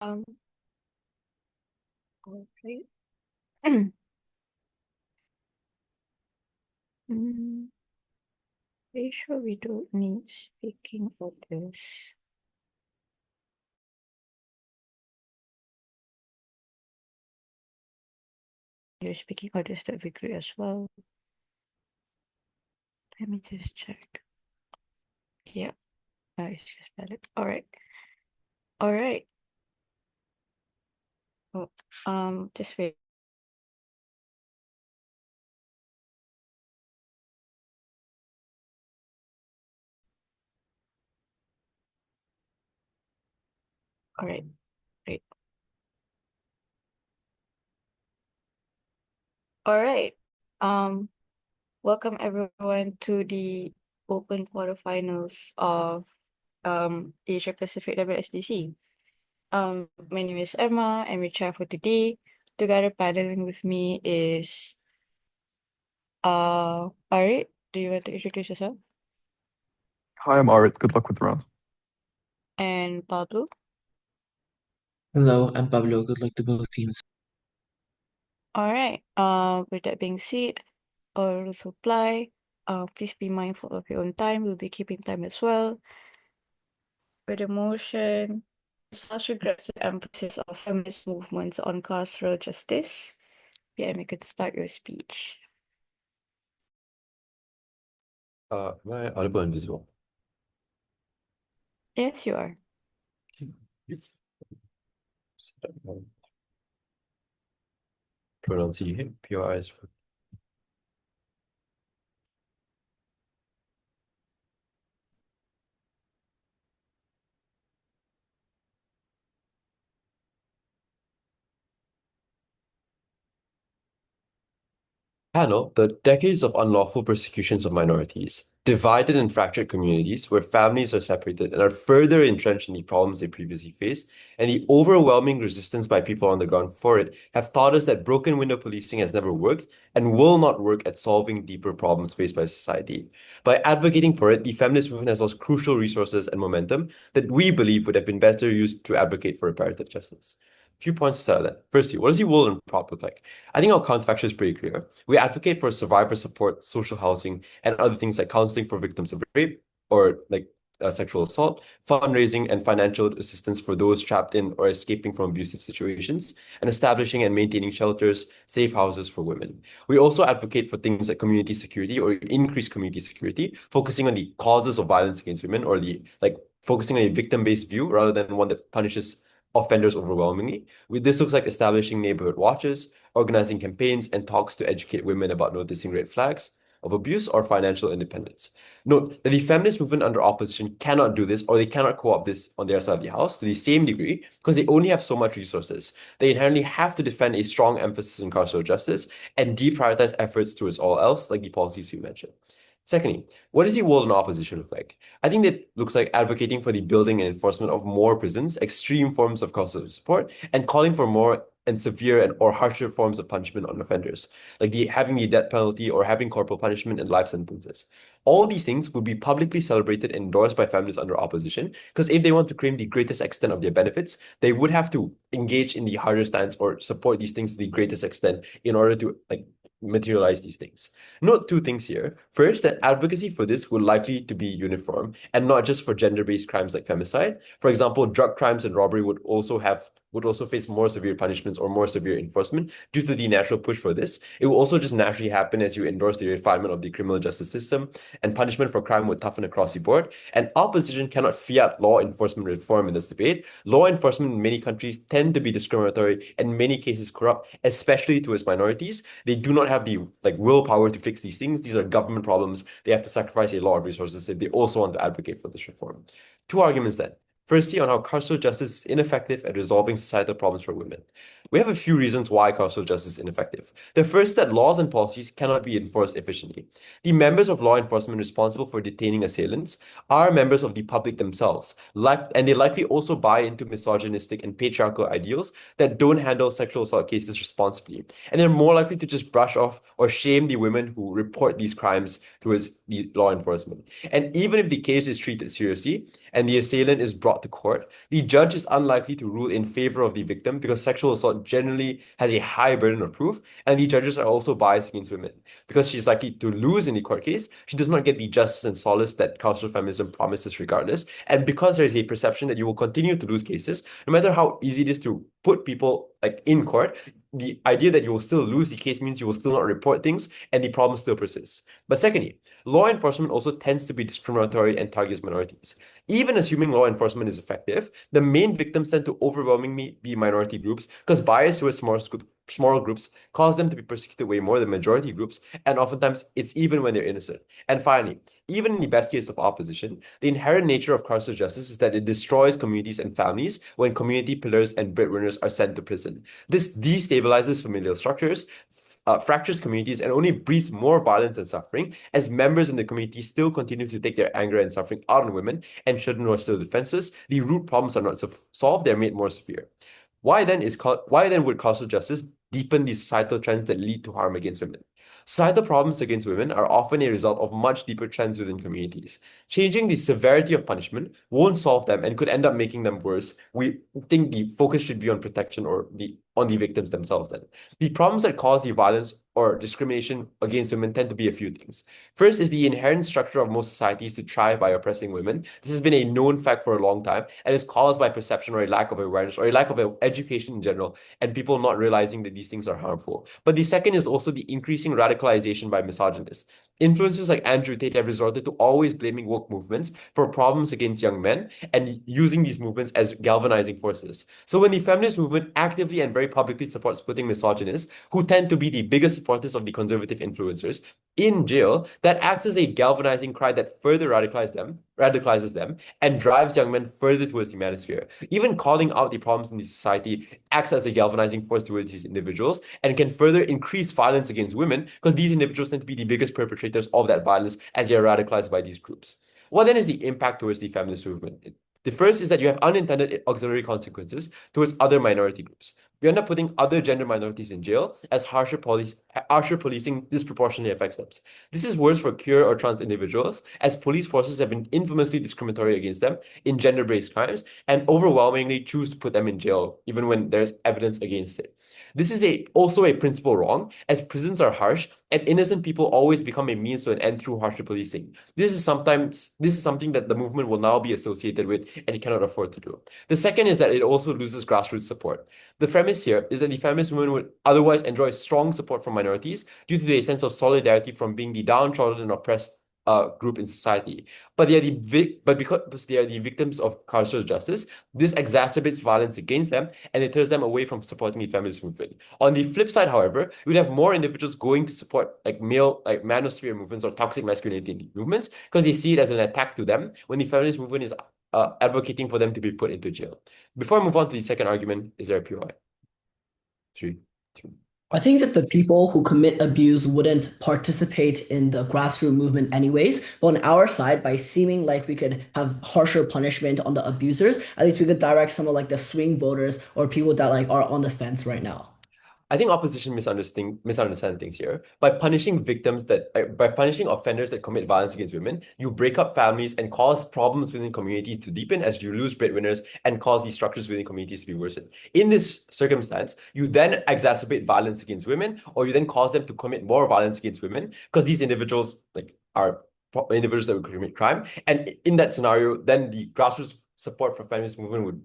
Um, okay. Mm, Pretty sure we don't need speaking for this. Your speaking orders, that'd be great as well. Let me just check. Yeah, it's just valid. All right. All right. Oh, just wait. All right. Great. All right. Um, Welcome everyone to the open quarterfinals of Asia Pacific WSDC. My name is Emma. I'm your chair for today. Together paneling with me is Ari. Do you want to introduce yourself? Hi, I'm Art. Good luck with the round. And Pablo. Hello, I'm Pablo. Good luck to both teams. All right. With that being said, our rules apply. Please be mindful of your own time. We'll be keeping time as well. With the motion, Sasha regrets the emphasis of feminist movements on carceral justice. PM, you could start your speech. Am I audible and visible? Yes, you are. Pronunciation, POIs. Panel, the decades of unlawful persecutions of minorities, divided and fractured communities where families are separated and are further entrenched in the problems they previously faced, and the overwhelming resistance by people on the ground for it have taught us that broken window policing has never worked and will not work at solving deeper problems faced by society. By advocating for it, the feminist movement has lost crucial resources and momentum that we believe would have been better used to advocate for reparative justice. Few points to start with that. Firstly, what does the wool and prop look like? I think our counterfactual is pretty clear. We advocate for survivor support, social housing, and other things like counseling for victims of rape or sexual assault, fundraising and financial assistance for those trapped in or escaping from abusive situations, and establishing and maintaining shelters, safe houses for women. We also advocate for things like community security or increased community security, focusing on the causes of violence against women or focusing on a victim-based view rather than one that punishes offenders overwhelmingly. This looks like establishing neighborhood watches, organizing campaigns and talks to educate women about noticing red flags of abuse or financial independence. Note that the feminist movement under opposition cannot do this or they cannot co-opt this on their side of the house to the same degree because they only have so much resources. They inherently have to defend a strong emphasis on carceral justice and deprioritize efforts towards all else, like the policies you mentioned. Secondly, what does the world in opposition look like? I think that looks like advocating for the building and enforcement of more prisons, extreme forms of carceral support, and calling for more and severe and or harsher forms of punishment on offenders, like having the death penalty or having corporal punishment and life sentences. All these things would be publicly celebrated and endorsed by families under opposition, because if they want to claim the greatest extent of their benefits, they would have to engage in the harder stance or support these things to the greatest extent in order to materialize these things. Note two things here. First, that advocacy for this would likely to be uniform and not just for gender-based crimes like femicide. For example, drug crimes and robbery would also face more severe punishments or more severe enforcement due to the natural push for this. It will also just naturally happen as you endorse the refinement of the criminal justice system, and punishment for crime would toughen across the board. And opposition cannot fiat law enforcement reform in this debate. Law enforcement in many countries tend to be discriminatory and in many cases corrupt, especially towards minorities. They do not have the willpower to fix these things. These are government problems. They have to sacrifice a lot of resources if they also want to advocate for this reform. Two arguments then. Firstly, on how carceral justice is ineffective at resolving societal problems for women. We have a few reasons why carceral justice is ineffective. The first is that laws and policies cannot be enforced efficiently. The members of law enforcement responsible for detaining assailants are members of the public themselves, and they likely also buy into misogynistic and patriarchal ideals that don't handle sexual assault cases responsibly. And they're more likely to just brush off or shame the women who report these crimes towards the law enforcement. And even if the case is treated seriously and the assailant is brought to court, the judge is unlikely to rule in favor of the victim because sexual assault generally has a high burden of proof, and the judges are also biased against women. Because she's likely to lose in the court case, she does not get the justice and solace that carceral feminism promises regardless. And because there is a perception that you will continue to lose cases, no matter how easy it is to put people like in court, the idea that you will still lose the case means you will still not report things and the problem still persists. But secondly, law enforcement also tends to be discriminatory and targets minorities. Even assuming law enforcement is effective, the main victims tend to overwhelmingly be minority groups because bias towards small groups cause them to be persecuted way more than majority groups, and oftentimes it's even when they're innocent. And finally, even in the best case of opposition, the inherent nature of carceral justice is that it destroys communities and families when community pillars and breadwinners are sent to prison. This destabilizes familial structures, fractures communities, and only breeds more violence and suffering as members in the community still continue to take their anger and suffering out on women and children who are still defenseless. The root problems are not solved, they're made more severe. Why then would carceral justice deepen the societal trends that lead to harm against women? Societal problems against women are often a result of much deeper trends within communities. Changing the severity of punishment won't solve them and could end up making them worse. We think the focus should be on protection or on the victims themselves then. The problems that cause the violence or discrimination against women tend to be a few things. First is the inherent structure of most societies to thrive by oppressing women. This has been a known fact for a long time and is caused by perception or a lack of awareness or a lack of education in general and people not realizing that these things are harmful. But the second is also the increasing radicalization by misogynists. Influencers like Andrew Tate have resorted to always blaming woke movements for problems against young men and using these movements as galvanizing forces. So when the feminist movement actively and very publicly supports putting misogynists, who tend to be the biggest supporters of the conservative influencers, in jail, that acts as a galvanizing cry that further radicalizes them, and drives young men further towards the manosphere. Even calling out the problems in the society acts as a galvanizing force towards these individuals and can further increase violence against women because these individuals tend to be the biggest perpetrators of that violence as they are radicalized by these groups. What then is the impact towards the feminist movement? The first is that you have unintended auxiliary consequences towards other minority groups. We end up putting other gender minorities in jail as harsher policing disproportionately affects them. This is worse for queer or trans individuals, as police forces have been infamously discriminatory against them in gender-based crimes and overwhelmingly choose to put them in jail, even when there's evidence against it. This is also a principle wrong, as prisons are harsh and innocent people always become a means to an end through harsher policing. This is something that the movement will now be associated with and it cannot afford to do. The second is that it also loses grassroots support. The premise here is that the feminist movement would otherwise enjoy strong support from minorities due to a sense of solidarity from being the downtrodden and oppressed group in society. But because they are the victims of carceral justice, this exacerbates violence against them and it turns them away from supporting the feminist movement. On the flip side, however, you'd have more individuals going to support like manosphere movements or toxic masculinity movements because they see it as an attack to them when the feminist movement is advocating for them to be put into jail. Before I move on to the second argument, is there a POI? 3, 2. I think that the people who commit abuse wouldn't participate in the grassroots movement anyways. But on our side, by seeming like we could have harsher punishment on the abusers, at least we could direct some of like the swing voters or people that like are on the fence right now. I think opposition misunderstand things here. By punishing offenders that commit violence against women, you break up families and cause problems within communities to deepen as you lose breadwinners and cause these structures within communities to be worsened. In this circumstance, you then exacerbate violence against women, or you then cause them to commit more violence against women because these individuals are individuals that would commit crime. And in that scenario, then the grassroots support for feminist movement would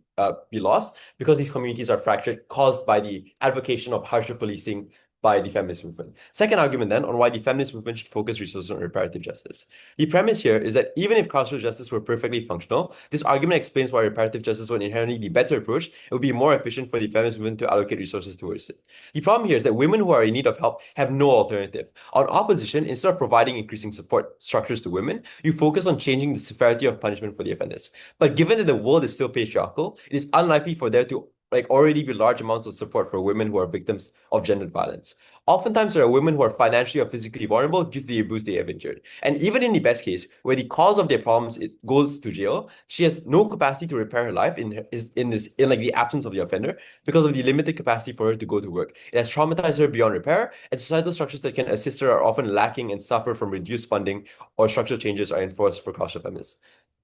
be lost because these communities are fractured, caused by the advocation of harsher policing by the feminist movement. Second argument then on why the feminist movement should focus resources on reparative justice. The premise here is that even if carceral justice were perfectly functional, this argument explains why reparative justice was inherently the better approach. It would be more efficient for the feminist movement to allocate resources towards it. The problem here is that women who are in need of help have no alternative. On opposition, instead of providing increasing support structures to women, you focus on changing the severity of punishment for the offenders. But given that the world is still patriarchal, it is unlikely for there to like already be large amounts of support for women who are victims of gendered violence. Oftentimes, there are women who are financially or physically vulnerable due to the abuse they have endured. And even in the best case, where the cause of their problems it goes to jail, she has no capacity to repair her life in like the absence of the offender because of the limited capacity for her to go to work. It has traumatized her beyond repair, and societal structures that can assist her are often lacking and suffer from reduced funding or structural changes are enforced for carceral feminists.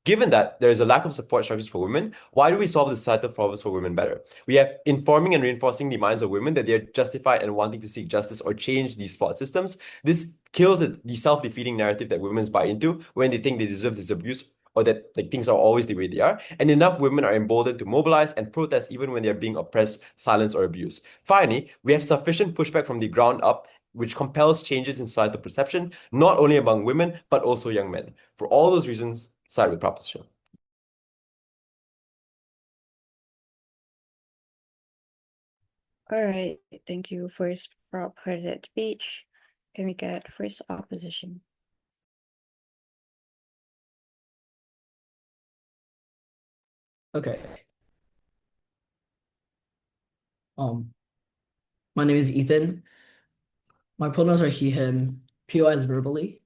Given that there is a lack of support structures for women, why do we solve the societal problems for women better? We have informing and reinforcing the minds of women that they are justified and wanting to seek justice or change these flawed systems. This kills the self-defeating narrative that women buy into when they think they deserve this abuse or that like things are always the way they are. And enough women are emboldened to mobilize and protest even when they are being oppressed, silenced, or abused. Finally, we have sufficient pushback from the ground up which compels changes in societal perception, not only among women, but also young men. For all those reasons, side with proposition. All right, thank you first prop for that speech. Can we get first opposition? Okay. My name is Ethan. My pronouns are he, him. POI is verbally.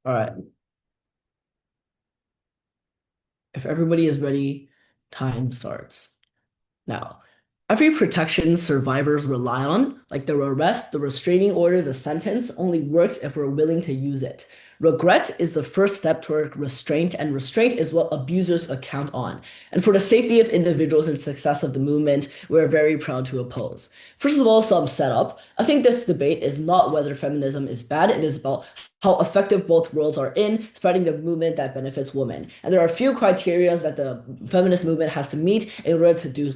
All right. If everybody is ready, time starts now. Every protection survivors rely on, like the arrest, the restraining order, the sentence, only works if we're willing to use it. Regret is the first step toward restraint, and restraint is what abusers account on. And for the safety of individuals and success of the movement, we're very proud to oppose. First of all, some setup. I think this debate is not whether feminism is bad, it is about how effective both worlds are in spreading the movement that benefits women. And there are a few criteria that the feminist movement has to meet in order to do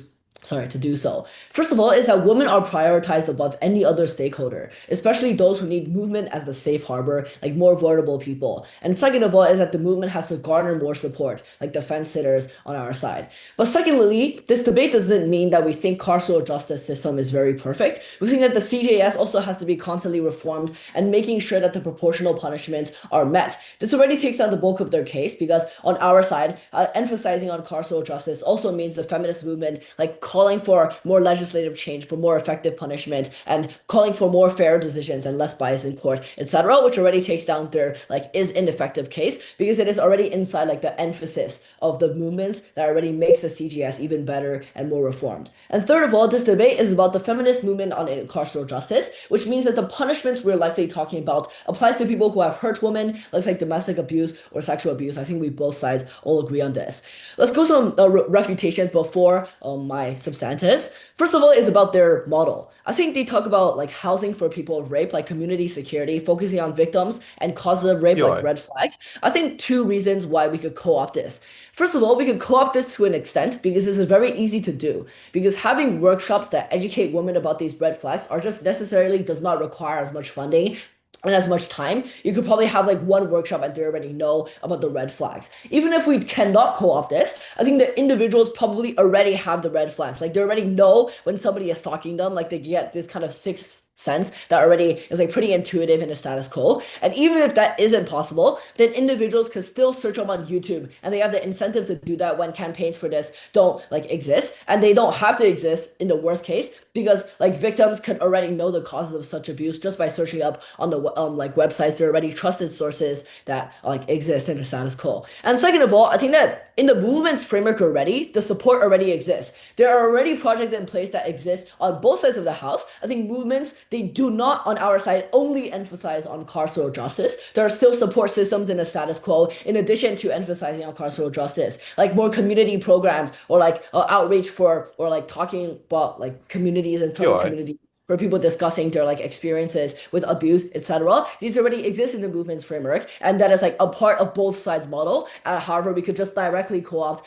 so. First of all, is that women are prioritized above any other stakeholder, especially those who need movement as the safe harbor, like more vulnerable people. And second of all, is that the movement has to garner more support, like the fence sitters on our side. But secondly, this debate doesn't mean that we think carceral justice system is very perfect. We think that the CJS also has to be constantly reformed and making sure that the proportional punishments are met. This already takes down the bulk of their case because on our side, emphasizing on carceral justice also means the feminist movement like calling for more legislative change, for more effective punishment, and calling for more fair decisions and less bias in court, etc., which already takes down their like is ineffective case because it is already inside like the emphasis of the movements that already makes the CGS even better and more reformed. And third of all, this debate is about the feminist movement on carceral justice, which means that the punishments we're likely talking about applies to people who have hurt women, like domestic abuse or sexual abuse. I think we both sides all agree on this. Let's go some refutations before my substantives. First of all, is about their model. I think they talk about like housing for people of rape, like community security, focusing on victims and causes of rape, like POI. red flags. I think two reasons why we could co-opt this. First of all, we could co-opt this to an extent because this is very easy to do. Because having workshops that educate women about these red flags are just necessarily does not require as much funding and as much time. You could probably have like one workshop and they already know about the red flags. Even if we cannot co-opt this, I think the individuals probably already have the red flags. Like they already know when somebody is stalking them, like they get this kind of sixth sense that already is like pretty intuitive in the status quo. And even if that isn't possible, then individuals can still search them on YouTube and they have the incentive to do that when campaigns for this don't like exist. And they don't have to exist in the worst case because like victims can already know the causes of such abuse just by searching up on the like websites. They're already trusted sources that like exist in the status quo. And second of all, I think that in the movement's framework already, the support already exists. There are already projects in place that exist on both sides of the house. I think movements, they do not on our side only emphasize on carceral justice. There are still support systems in the status quo in addition to emphasizing on carceral justice, like more community programs or like outreach for or like talking about like communities and troubled POI. communities for people discussing their like experiences with abuse, etc. These already exist in the movement's framework, and that is like a part of both sides' model. However, we could just directly co-opt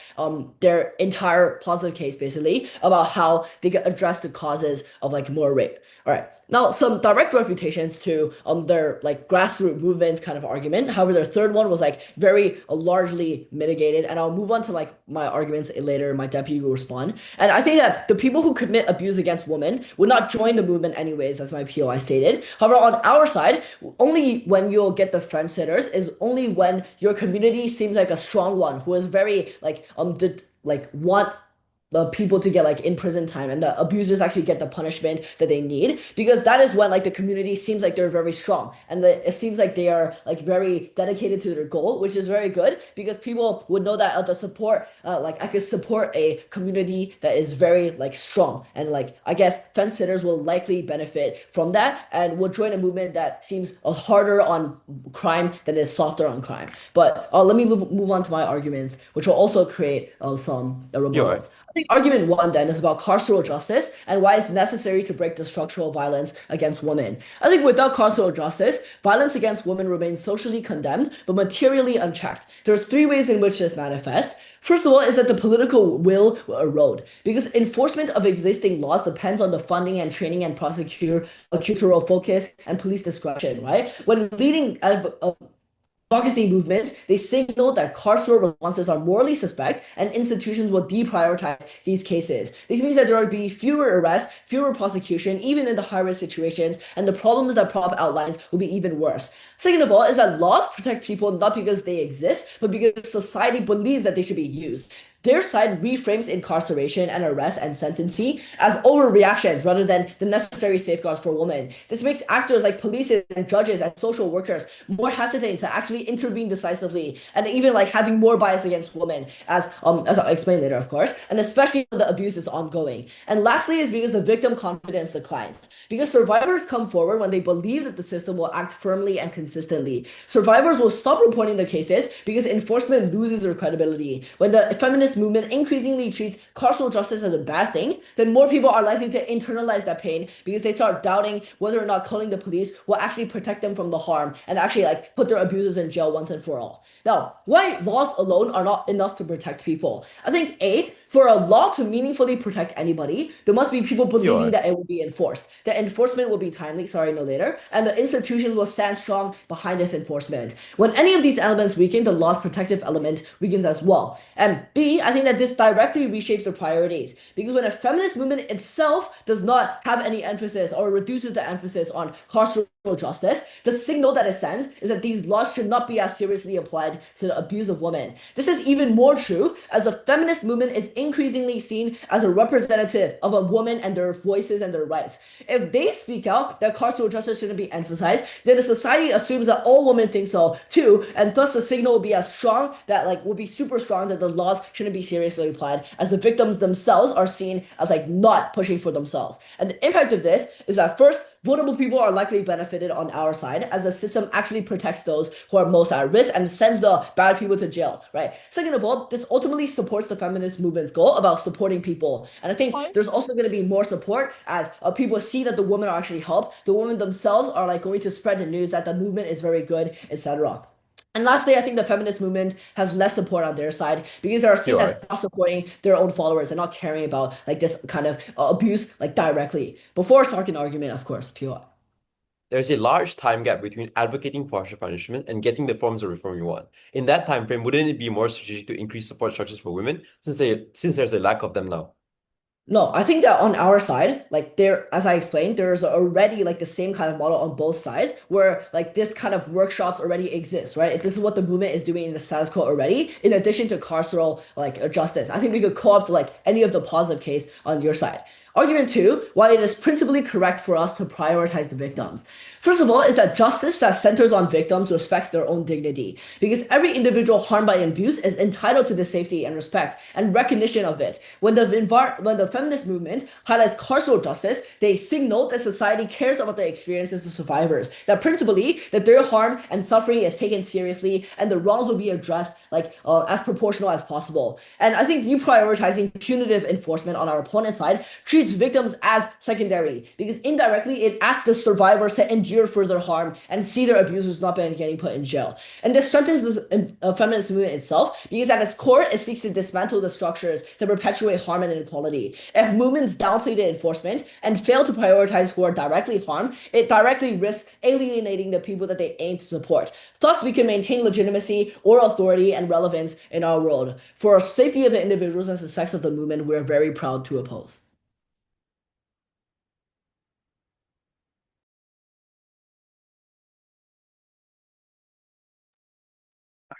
their entire positive case basically about how they can address the causes of like more rape. All right. Now, some direct refutations to their like grassroots movements kind of argument. However, their third one was like very largely mitigated, and I'll move on to like my arguments later. My deputy will respond, and I think that the people who commit abuse against women would not join the movement anyways, as my POI stated. However, on our side, only when you'll get the fence sitters is only when your community seems like a strong one who is very like want the people to get like in prison time and the abusers actually get the punishment that they need, because that is when like the community seems like they're very strong and it seems like they are like very dedicated to their goal, which is very good because people would know that the support like I could support a community that is very like strong, and like I guess fence sitters will likely benefit from that and will join a movement that seems harder on crime than is softer on crime. But let me move on to my arguments, which will also create some You're right. rebuttals. I think argument one then is about carceral justice and why it's necessary to break the structural violence against women. I think without carceral justice, violence against women remains socially condemned but materially unchecked. There's three ways in which this manifests. First of all, is that the political will erode because enforcement of existing laws depends on the funding and training and prosecutorial focus and police discretion, right? When leading advocacy movements, they signal that carceral responses are morally suspect and institutions will deprioritize these cases. This means that there will be fewer arrests, fewer prosecution, even in the high-risk situations, and the problems that Prop outlines will be even worse. Second of all, is that laws protect people not because they exist, but because society believes that they should be used. Their side reframes incarceration and arrest and sentencing as overreactions rather than the necessary safeguards for women. This makes actors like police and judges and social workers more hesitant to actually intervene decisively, and even like having more bias against women, as I'll explain later, of course, and especially when the abuse is ongoing. And lastly, is because the victim confidence declines. Because survivors come forward when they believe that the system will act firmly and consistently. Survivors will stop reporting the cases because enforcement loses their credibility. When the feminist movement increasingly treats carceral justice as a bad thing, then more people are likely to internalize that pain because they start doubting whether or not calling the police will actually protect them from the harm and actually like put their abusers in jail once and for all. Now, why laws alone are not enough to protect people? I think for a law to meaningfully protect anybody, there must be people believing that it will be enforced. The enforcement will be timely, sorry, no later, and the institutions will stand strong behind this enforcement. When any of these elements weaken, the law's protective element weakens as well. And B, I think that this directly reshapes the priorities. Because when a feminist movement itself does not have any emphasis or reduces the emphasis on carceral justice, the signal that it sends is that these laws should not be as seriously applied to the abuse of women. This is even more true as the feminist movement is increasingly seen as a representative of a woman and their voices and their rights. If they speak out that carceral justice shouldn't be emphasized, then the society assumes that all women think so too, and thus the signal will be as strong that like will be super strong that the laws shouldn't be seriously applied, as the victims themselves are seen as like not pushing for themselves. And the impact of this is that first, vulnerable people are likely benefited on our side as the system actually protects those who are most at risk and sends the bad people to jail, right? Second of all, this ultimately supports the feminist movement's goal about supporting people. And I think there's also going to be more support as people see that the women are actually helped. The women themselves are like going to spread the news that the movement is very good, etc. And lastly, I think the feminist movement has less support on their side because they are seen as not supporting their own followers and not caring about like this kind of abuse like directly. Before starting an argument, of course, pure. There's a large time gap between advocating for harsher punishment and getting the forms of reform you want. In that time frame, wouldn't it be more strategic to increase support structures for women since there's a lack of them now? No, I think that on our side, like there, as I explained, there's already like the same kind of model on both sides where like this kind of workshops already exist, right? This is what the movement is doing in the status quo already, in addition to carceral like justice. I think we could co-opt like any of the positive case on your side. Argument two, why it is principally correct for us to prioritize the victims. First of all, is that justice that centers on victims respects their own dignity. Because every individual harmed by abuse is entitled to the safety and respect and recognition of it. When the feminist movement highlights carceral justice, they signal that society cares about the experiences of survivors. That principally, that their harm and suffering is taken seriously and the wrongs will be addressed like as proportional as possible. And I think deprioritizing punitive enforcement on our opponent's side treats victims as secondary because indirectly it asks the survivors to endure further harm and see their abusers not getting put in jail. And this strengthens the feminist movement itself because at its core, it seeks to dismantle the structures that perpetuate harm and inequality. If movements downplay the enforcement and fail to prioritize who are directly harmed, it directly risks alienating the people that they aim to support. Thus, we can maintain legitimacy or authority and relevance in our world. For the safety of the individuals and success of the movement, we're very proud to oppose.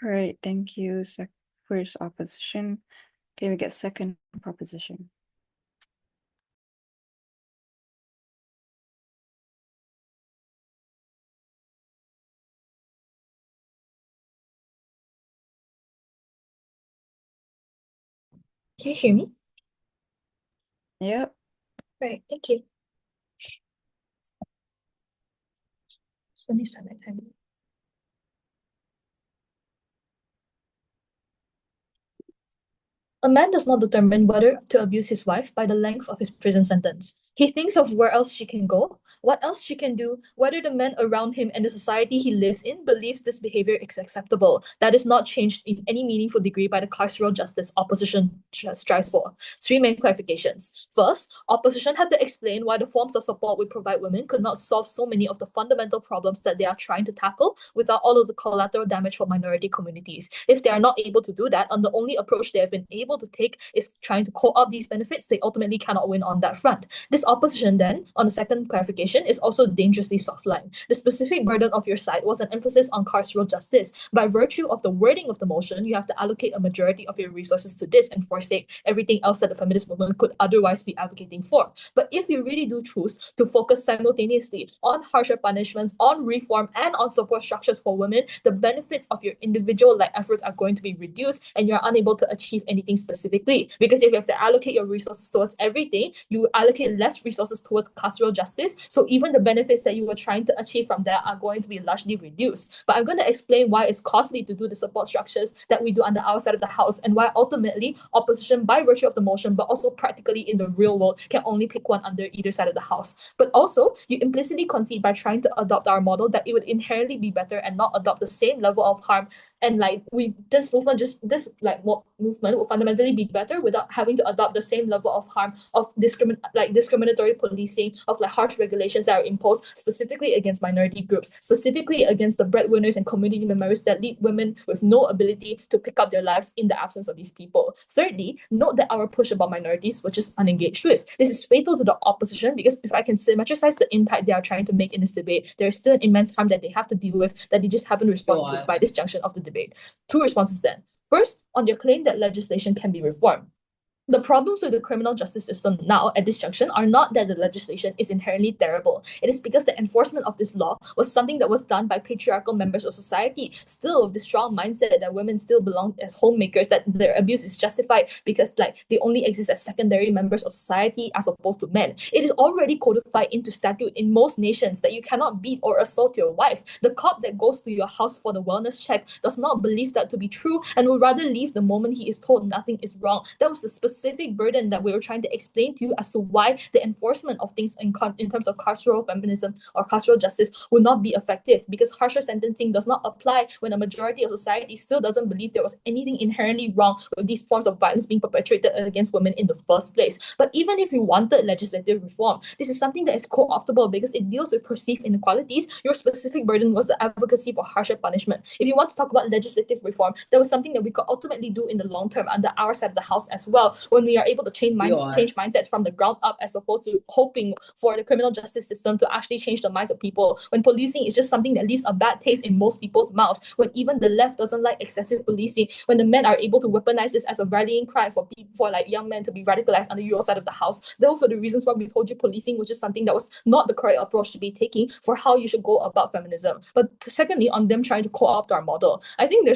All right, thank you, first opposition. Can we get second proposition? Can you hear me? Yep. Right, thank you. So let me start my timer. A man does not determine whether to abuse his wife by the length of his prison sentence. He thinks of where else she can go, what else she can do, whether the men around him and the society he lives in believes this behavior is acceptable. That is not changed in any meaningful degree by the carceral justice opposition strives for. Three main clarifications. First, opposition had to explain why the forms of support we provide women could not solve so many of the fundamental problems that they are trying to tackle without all of the collateral damage for minority communities. If they are not able to do that, and the only approach they have been able to take is trying to co-opt these benefits, they ultimately cannot win on that front. This opposition then, on the second clarification, is also dangerously soft-line. The specific burden of your side was an emphasis on carceral justice. By virtue of the wording of the motion, you have to allocate a majority of your resources to this and forsake everything else that the feminist movement could otherwise be advocating for. But if you really do choose to focus simultaneously on harsher punishments, on reform, and on support structures for women, the benefits of your individual efforts are going to be reduced and you're unable to achieve anything specifically. Because if you have to allocate your resources towards everything, you allocate less resources towards carceral justice. So even the benefits that you were trying to achieve from that are going to be largely reduced. But I'm going to explain why it's costly to do the support structures that we do on the outside of the house and why ultimately opposition by virtue of the motion, but also practically in the real world, can only pick one under either side of the house. But also, you implicitly concede by trying to adopt our model that it would inherently be better and not adopt the same level of harm. And this movement movement will fundamentally be better without having to adopt the same level of harm of discriminatory policing, of harsh regulations that are imposed specifically against minority groups, specifically against the breadwinners and community members that lead women with no ability to pick up their lives in the absence of these people. Thirdly, note that our push about minorities was just unengaged with. This is fatal to the opposition because if I can symmetricize the impact they are trying to make in this debate, there is still an immense harm that they have to deal with that they just haven't responded to by this junction of the debate. Two responses then. First, on their claim that legislation can be reformed. The problems with the criminal justice system now at this junction are not that the legislation is inherently terrible. It is because the enforcement of this law was something that was done by patriarchal members of society, still with the strong mindset that women still belong as homemakers, that their abuse is justified because they only exist as secondary members of society as opposed to men. It is already codified into statute in most nations that you cannot beat or assault your wife. The cop that goes to your house for the wellness check does not believe that to be true and would rather leave the moment he is told nothing is wrong. That was the specific burden that we were trying to explain to you as to why the enforcement of things in terms of carceral feminism or carceral justice will not be effective, because harsher sentencing does not apply when a majority of society still doesn't believe there was anything inherently wrong with these forms of violence being perpetrated against women in the first place. But even if you wanted legislative reform, this is something that is co-optable because it deals with perceived inequalities. Your specific burden was the advocacy for harsher punishment. If you want to talk about legislative reform, that was something that we could ultimately do in the long term under our side of the house as well, when we are able to change mindsets from the ground up, as opposed to hoping for the criminal justice system to actually change the minds of people, when policing is just something that leaves a bad taste in most people's mouths, when even the left doesn't like excessive policing, when the men are able to weaponize this as a rallying cry for young men to be radicalized on your side of the house. Those are the reasons why we told you policing was just something that was not the correct approach to be taking for how you should go about feminism. But secondly, on them trying to co-opt our model, I think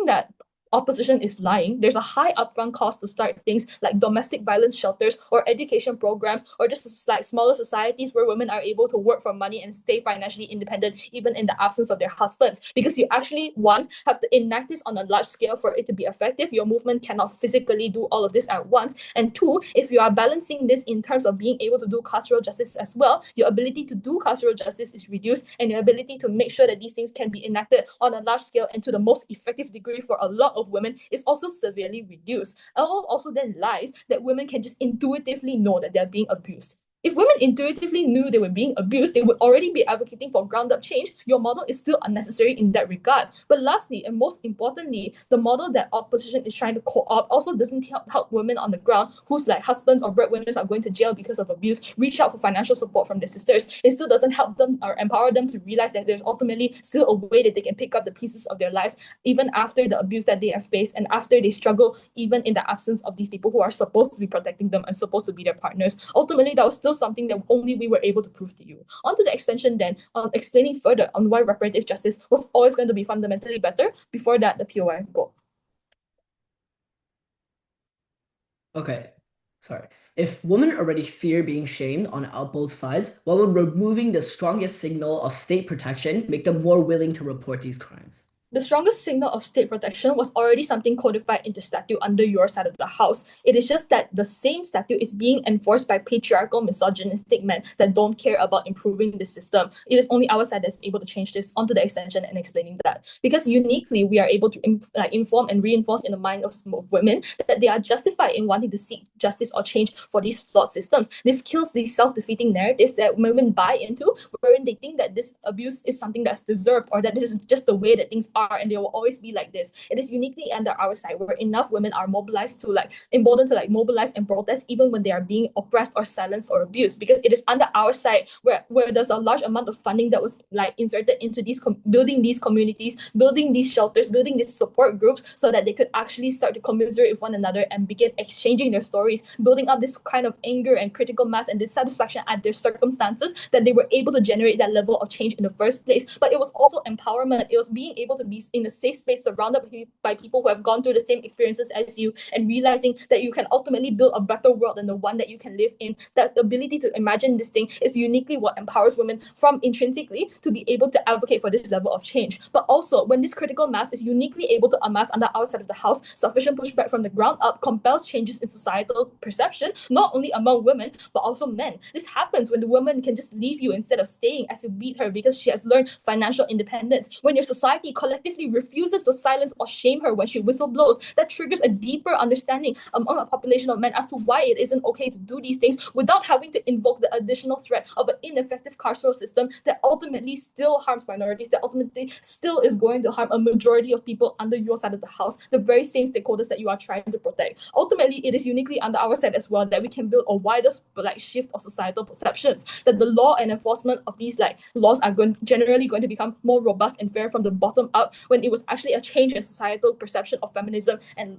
that opposition is lying. There's a high upfront cost to start things like domestic violence shelters or education programs, or just smaller societies where women are able to work for money and stay financially independent even in the absence of their husbands. Because you actually, one, have to enact this on a large scale for it to be effective. Your movement cannot physically do all of this at once. And two, if you are balancing this in terms of being able to do carceral justice as well, your ability to do carceral justice is reduced, and your ability to make sure that these things can be enacted on a large scale and to the most effective degree for a lot of women is also severely reduced. Also then lies that women can just intuitively know that they're being abused. If women intuitively knew they were being abused, they would already be advocating for ground-up change. Your model is still unnecessary in that regard. But lastly, and most importantly, the model that opposition is trying to co-opt also doesn't help women on the ground whose like husbands or breadwinners are going to jail because of abuse reach out for financial support from their sisters. It still doesn't help them or empower them to realize that there's ultimately still a way that they can pick up the pieces of their lives even after the abuse that they have faced and after they struggle, even in the absence of these people who are supposed to be protecting them and supposed to be their partners. Ultimately, that was still something that only we were able to prove to you. On to the extension then, explaining further on why reparative justice was always going to be fundamentally better. Before that, the POI. Go. Okay, sorry. If women already fear being shamed on both sides, why would removing the strongest signal of state protection make them more willing to report these crimes? The strongest signal of state protection was already something codified into statute under your side of the house. It is just that the same statute is being enforced by patriarchal, misogynistic men that don't care about improving the system. It is only our side that's able to change this. Onto the extension and explaining that. Because uniquely, we are able to inform and reinforce in the mind of women that they are justified in wanting to seek justice or change for these flawed systems. This kills these self-defeating narratives that women buy into, wherein they think that this abuse is something that's deserved or that this is just the way that things are and they will always be like this. It is uniquely under our side where enough women are mobilized to emboldened to mobilize and protest even when they are being oppressed or silenced or abused, because it is under our side where there's a large amount of funding that was inserted into these building these communities, building these shelters, building these support groups so that they could actually start to commiserate with one another and begin exchanging their stories, building up this kind of anger and critical mass and dissatisfaction at their circumstances that they were able to generate that level of change in the first place. But it was also empowerment. It was being able to be in a safe space surrounded by people who have gone through the same experiences as you and realizing that you can ultimately build a better world than the one that you can live in. That the ability to imagine this thing is uniquely what empowers women from intrinsically to be able to advocate for this level of change. But also, when this critical mass is uniquely able to amass under our side of the house, sufficient pushback from the ground up compels changes in societal perception, not only among women, but also men. This happens when the woman can just leave you instead of staying as you beat her because she has learned financial independence. When your society collectively refuses to silence or shame her when she whistleblowers, that triggers a deeper understanding among a population of men as to why it isn't okay to do these things without having to invoke the additional threat of an ineffective carceral system that ultimately still harms minorities, that ultimately still is going to harm a majority of people under your side of the house, the very same stakeholders that you are trying to protect. Ultimately, it is uniquely under our side as well that we can build a wider shift of societal perceptions, that the law and enforcement of these laws are generally going to become more robust and fair from the bottom up, when it was actually a change in societal perception of feminism and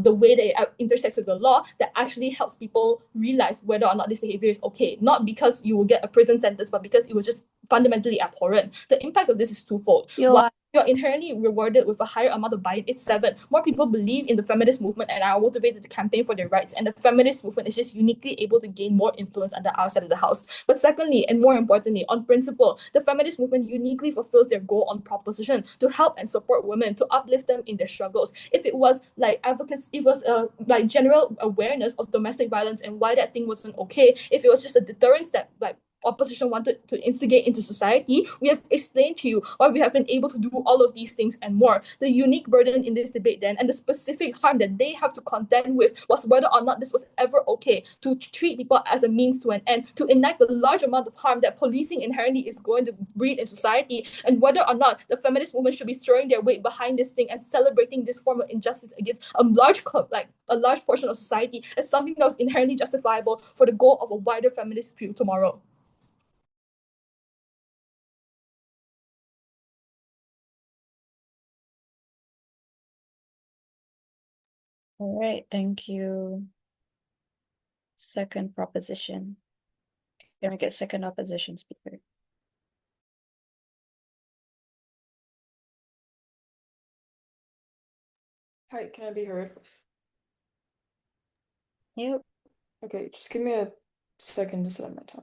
the way that it intersects with the law that actually helps people realize whether or not this behavior is okay. Not because you will get a prison sentence, but because it was just fundamentally abhorrent. The impact of this is twofold. One, you're inherently rewarded with a higher amount of buy-in. It's 7. More people believe in the feminist movement and are motivated to campaign for their rights. And the feminist movement is just uniquely able to gain more influence under our side of the house. But secondly, and more importantly, on principle, the feminist movement uniquely fulfills their goal on proposition to help and support women, to uplift them in their struggles. If it was advocacy, it was general awareness of domestic violence and why that thing wasn't okay, if it was just a deterrence that opposition wanted to instigate into society, we have explained to you why we have been able to do all of these things and more. The unique burden in this debate then and the specific harm that they have to contend with was whether or not this was ever okay to treat people as a means to an end, to enact the large amount of harm that policing inherently is going to breed in society, and whether or not the feminist movement should be throwing their weight behind this thing and celebrating this form of injustice against a large portion of society as something that was inherently justifiable for the goal of a wider feminist view tomorrow. All right, thank you. Second proposition. Can I get second opposition speaker? Hi, can I be heard? Yep. Okay, just give me a second to set up my time.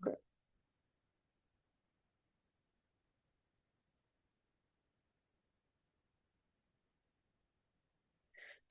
Okay.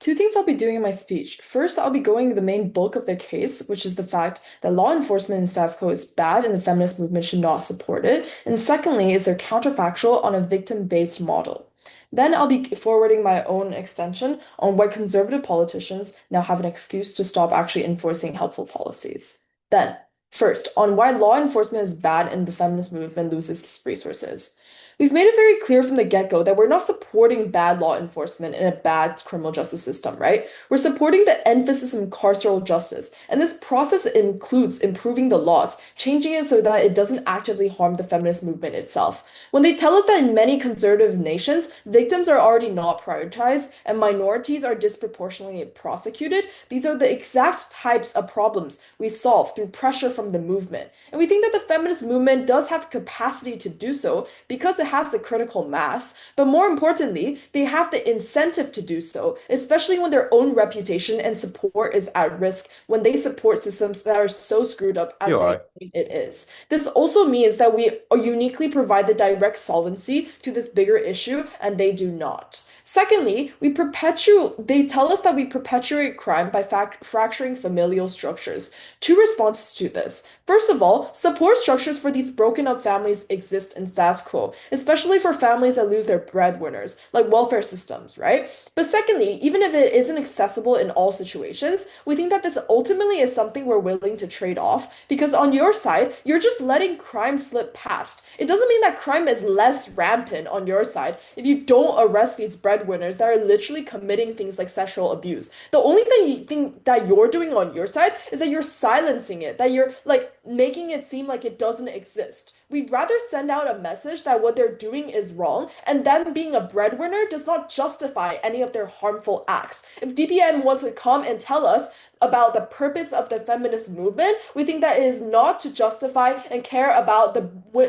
Two things I'll be doing in my speech. First, I'll be going the main bulk of their case, which is the fact that law enforcement in status quo is bad and the feminist movement should not support it. And secondly, is their counterfactual on a victim-based model. Then I'll be forwarding my own extension on why conservative politicians now have an excuse to stop actually enforcing helpful policies. Then, first, on why law enforcement is bad and the feminist movement loses its resources. We've made it very clear from the get-go that we're not supporting bad law enforcement in a bad criminal justice system, right? We're supporting the emphasis in carceral justice, and this process includes improving the laws, changing it so that it doesn't actively harm the feminist movement itself. When they tell us that in many conservative nations, victims are already not prioritized and minorities are disproportionately prosecuted, these are the exact types of problems we solve through pressure from the movement. And we think that the feminist movement does have capacity to do so because it has the critical mass, but more importantly, they have the incentive to do so, especially when their own reputation and support is at risk when they support systems that are so screwed up as You they are. claim it is. This also means that we uniquely provide the direct solvency to this bigger issue, and they do not. Secondly, they tell us that we perpetuate crime by fracturing familial structures. Two responses to this. First of all, support structures for these broken up families exist in status quo, especially for families that lose their breadwinners, like welfare systems, right? But secondly, even if it isn't accessible in all situations, we think that this ultimately is something we're willing to trade off because on your side, you're just letting crime slip past. It doesn't mean that crime is less rampant on your side if you don't arrest these breadwinners that are literally committing things like sexual abuse. The only thing that you're doing on your side is that you're silencing it, that you're like making it seem like it doesn't exist. We'd rather send out a message that what they're doing is wrong, and them being a breadwinner does not justify any of their harmful acts. If DPM wants to come and tell us about the purpose of the feminist movement, we think that it is not to justify and care about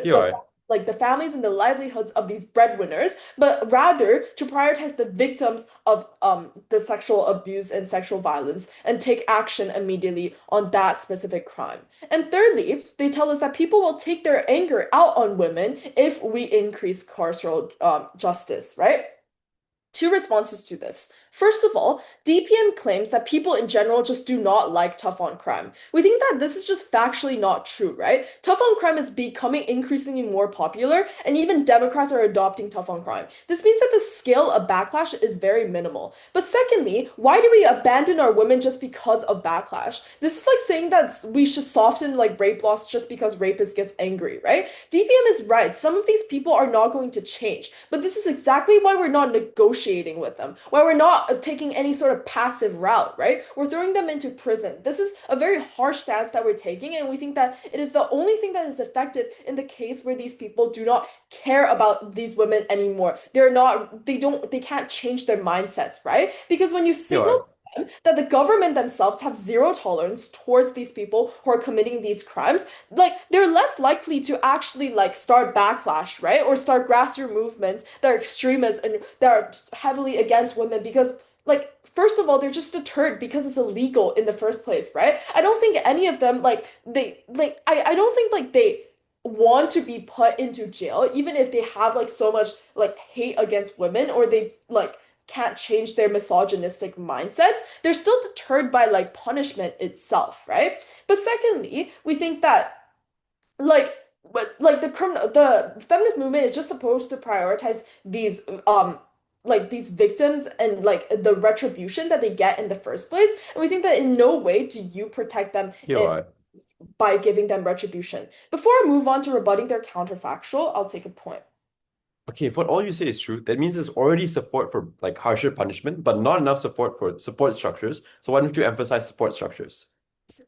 You are. like the families and the livelihoods of these breadwinners, but rather to prioritize the victims of the sexual abuse and sexual violence and take action immediately on that specific crime. And thirdly, they tell us that people will take their anger out on women if we increase carceral justice, right? Two responses to this. First of all, DPM claims that people in general just do not like tough on crime. We think that this is just factually not true, right? Tough on crime is becoming increasingly more popular, and even Democrats are adopting tough on crime. This means that the scale of backlash is very minimal. But secondly, why do we abandon our women just because of backlash? This is like saying that we should soften like rape laws just because rapists get angry, right? DPM is right. Some of these people are not going to change, but this is exactly why we're not negotiating with them, why we're not taking any sort of passive route, right? We're throwing them into prison. This is a very harsh stance that we're taking, and we think that it is the only thing that is effective in the case where these people do not care about these women anymore. They can't change their mindsets, right? Because when you signal that the government themselves have zero tolerance towards these people who are committing these crimes, like they're less likely to actually like start backlash, right? Or start grassroots movements that are extremists and that are heavily against women because like first of all, they're just deterred because it's illegal in the first place, right? I don't think any of them I don't think like they want to be put into jail even if they have like so much like hate against women or they like can't change their misogynistic mindsets. They're still deterred by like punishment itself, right? But secondly, we think that like the feminist movement is just supposed to prioritize these victims and like the retribution that they get in the first place. And we think that in no way do you protect them by giving them retribution. Before I move on to rebutting their counterfactual, I'll take a point. Okay, if what all you say is true, that means there's already support for like harsher punishment, but not enough support for support structures. So why don't you emphasize support structures?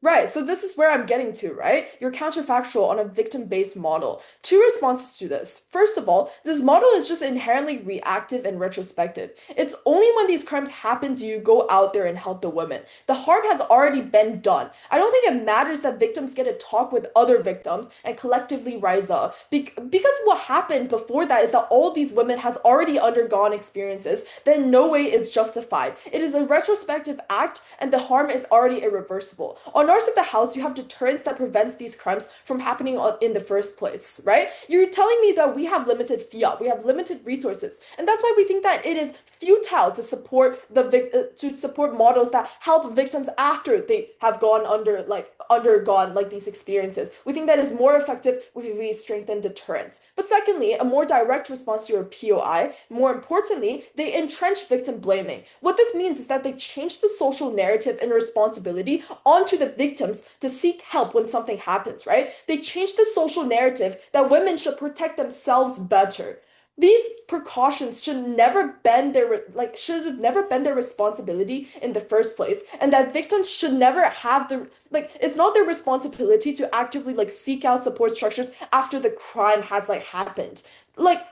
Right, so this is where I'm getting to, right? You're counterfactual on a victim-based model. Two responses to this. First of all, this model is just inherently reactive and retrospective. It's only when these crimes happen do you go out there and help the women. The harm has already been done. I don't think it matters that victims get to talk with other victims and collectively rise up. Because what happened before that is that all these women has already undergone experiences that in no way is justified. It is a retrospective act and the harm is already irreversible. On ours of the house, you have deterrence that prevents these crimes from happening in the first place, right? You're telling me that we have limited fiat, we have limited resources, and that's why we think that it is futile to support to support models that help victims after they have undergone like these experiences. We think that is more effective if we strengthen deterrence. But secondly, a more direct response to your POI, more importantly, they entrench victim blaming. What this means is that they change the social narrative and responsibility onto the victims to seek help when something happens, right? They change the social narrative that women should protect themselves better. These precautions should have never been their responsibility in the first place, and that victims should never have it's not their responsibility to actively seek out support structures after the crime has happened.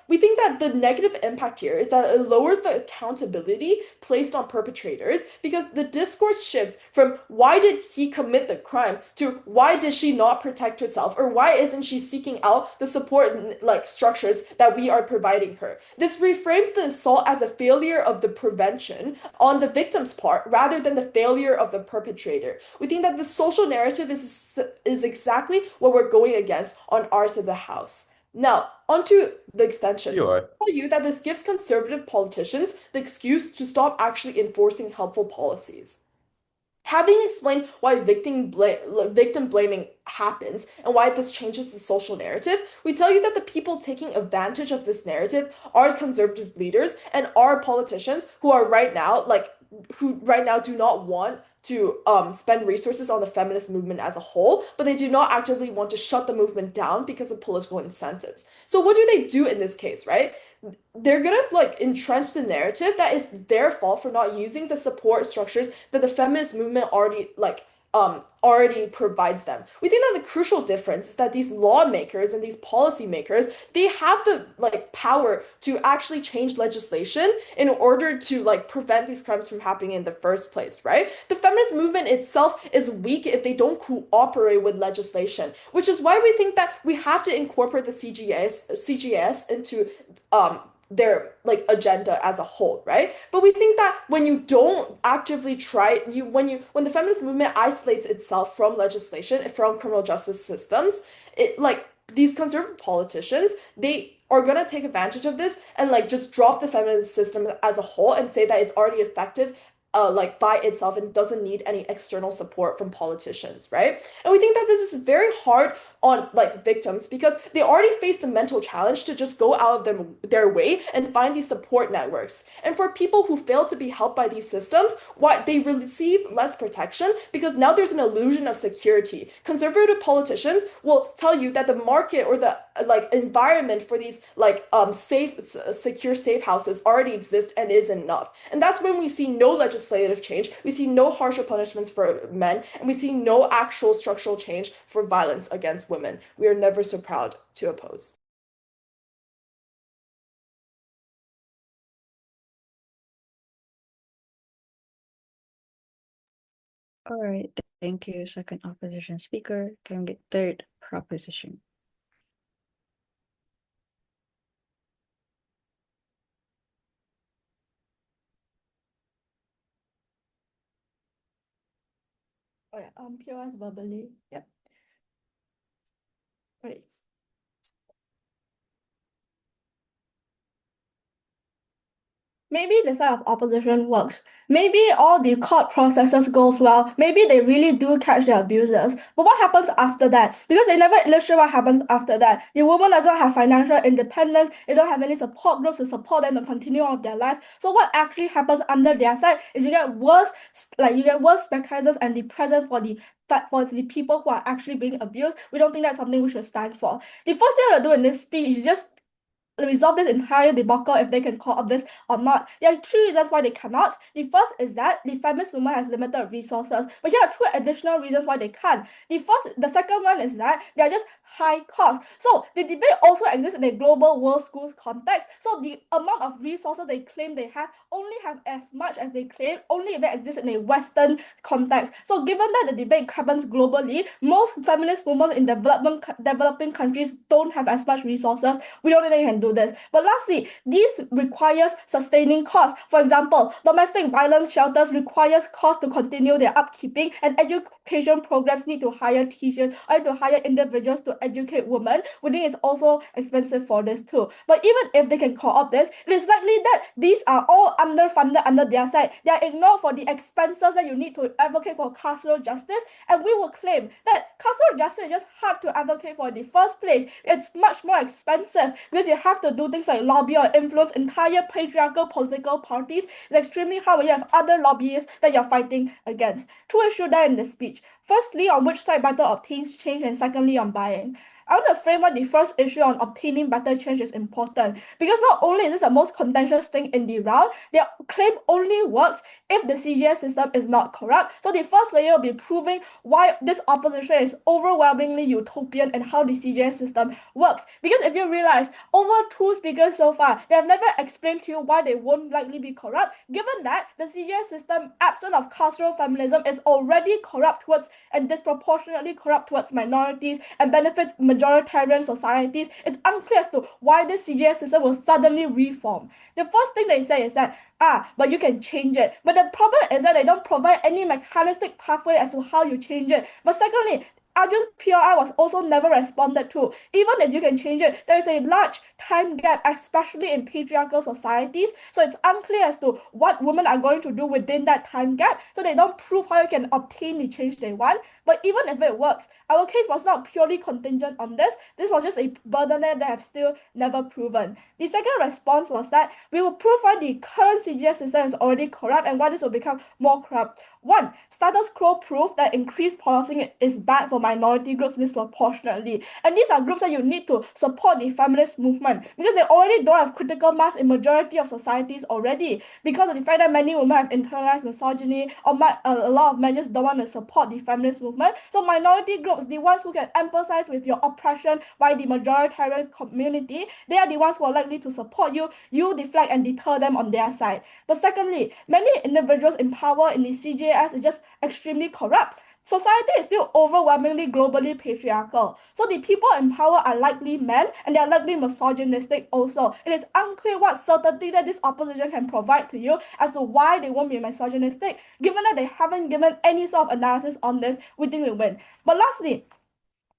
We think that the negative impact here is that it lowers the accountability placed on perpetrators, because the discourse shifts from why did he commit the crime to why did she not protect herself, or why isn't she seeking out the support structures that we are providing her. This reframes the assault as a failure of the prevention on the victim's part rather than the failure of the perpetrator. We think that the social narrative is exactly what we're going against on our side of the house. Now, onto the extension. You are. I'll tell you that this gives conservative politicians the excuse to stop actually enforcing helpful policies. Having explained why victim blaming happens and why this changes the social narrative, we tell you that the people taking advantage of this narrative are conservative leaders and are politicians who right now do not want to spend resources on the feminist movement as a whole, but they do not actively want to shut the movement down because of political incentives. So what do they do in this case, right? They're gonna entrench the narrative that it's their fault for not using the support structures that the feminist movement already provides them. We think that the crucial difference is that these lawmakers and these policymakers, they have the power to actually change legislation in order to prevent these crimes from happening in the first place, right? The feminist movement itself is weak if they don't cooperate with legislation, which is why we think that we have to incorporate the CGS into their agenda as a whole, right? But we think that when you don't actively try, when the feminist movement isolates itself from legislation and from criminal justice systems, these conservative politicians, they are gonna take advantage of this and just drop the feminist system as a whole and say that it's already effective by itself and doesn't need any external support from politicians, right? And we think that this is very hard on victims because they already face the mental challenge to just go out of their way and find these support networks. And for people who fail to be helped by these systems, they receive less protection because now there's an illusion of security. Conservative politicians will tell you that the market or the environment for these secure safe houses already exist and is enough. And that's when we see no legislative change, we see no harsher punishments for men, and we see no actual structural change for violence against women. We are never so proud to oppose. All right, thank you, second opposition speaker. Can we get third proposition? Oh yeah, POS verbally. Yep. Right. Maybe the side of opposition works. Maybe all the court processes goes well. Maybe they really do catch the abusers. But what happens after that? Because they never illustrate what happens after that. The woman doesn't have financial independence. They don't have any support groups to support them to continue on with their life. So what actually happens under their side is you get worse mechanisms and the present for the people who are actually being abused. We don't think that's something we should stand for. The first thing to do in this speech is just resolve this entire debacle if they can call up this or not. There are three reasons why they cannot. The first is that the feminist movement has limited resources, but here are two additional reasons why they can't. The second one is that they are just high cost. So the debate also exists in a global world schools context. So the amount of resources they claim they have only have as much as they claim only if it exists in a Western context. So given that the debate happens globally, most feminist movements in developing countries don't have as much resources. We don't think they can do this. But lastly, this requires sustaining costs. For example, domestic violence shelters requires costs to continue their upkeeping, and education programs need to hire teachers or to hire individuals to educate women. We think it's also expensive for this too. But even if they can co-opt this, it is likely that these are all underfunded under their side. They are ignored for the expenses that you need to advocate for carceral justice, and we will claim that carceral justice is just hard to advocate for in the first place. It's much more expensive because you have to do things like lobby or influence entire patriarchal political parties. It's extremely hard when you have other lobbyists that you're fighting against. Two issues there in the speech. Firstly, on which side better obtains change, and secondly, on buying. I want to frame why the first issue on obtaining better change is important, because not only is this the most contentious thing in the round, their claim only works if the CGS system is not corrupt. So the first layer will be proving why this opposition is overwhelmingly utopian and how the CGS system works. Because if you realize, over two speakers so far, they have never explained to you why they won't likely be corrupt, given that the CGS system, absent of carceral feminism, is already corrupt towards and disproportionately corrupt towards minorities and benefits majoritarian societies. It's unclear as to why this CGS system will suddenly reform. The first thing they say is that, but you can change it. But the problem is that they don't provide any mechanistic pathway as to how you change it. But secondly, Arjun's PRI was also never responded to. Even if you can change it, there is a large time gap, especially in patriarchal societies. So it's unclear as to what women are going to do within that time gap. So they don't prove how you can obtain the change they want. But even if it works, our case was not purely contingent on this. This was just a burden that they have still never proven. The second response was that we will prove why the current CGS system is already corrupt and why this will become more corrupt. One, status quo proof that increased policing is bad for minority groups disproportionately. And these are groups that you need to support the feminist movement because they already don't have critical mass in majority of societies already, because of the fact that many women have internalized misogyny, or a lot of men just don't want to support the feminist movement. So minority groups, the ones who can empathize with your oppression by the majoritarian community, they are the ones who are likely to support you. You deflect and deter them on their side. But secondly, many individuals in power in the CJS is just extremely corrupt. Society is still overwhelmingly globally patriarchal. So the people in power are likely men, and they are likely misogynistic also. It is unclear what certainty that this opposition can provide to you as to why they won't be misogynistic. Given that they haven't given any sort of analysis on this, we think we win. But lastly,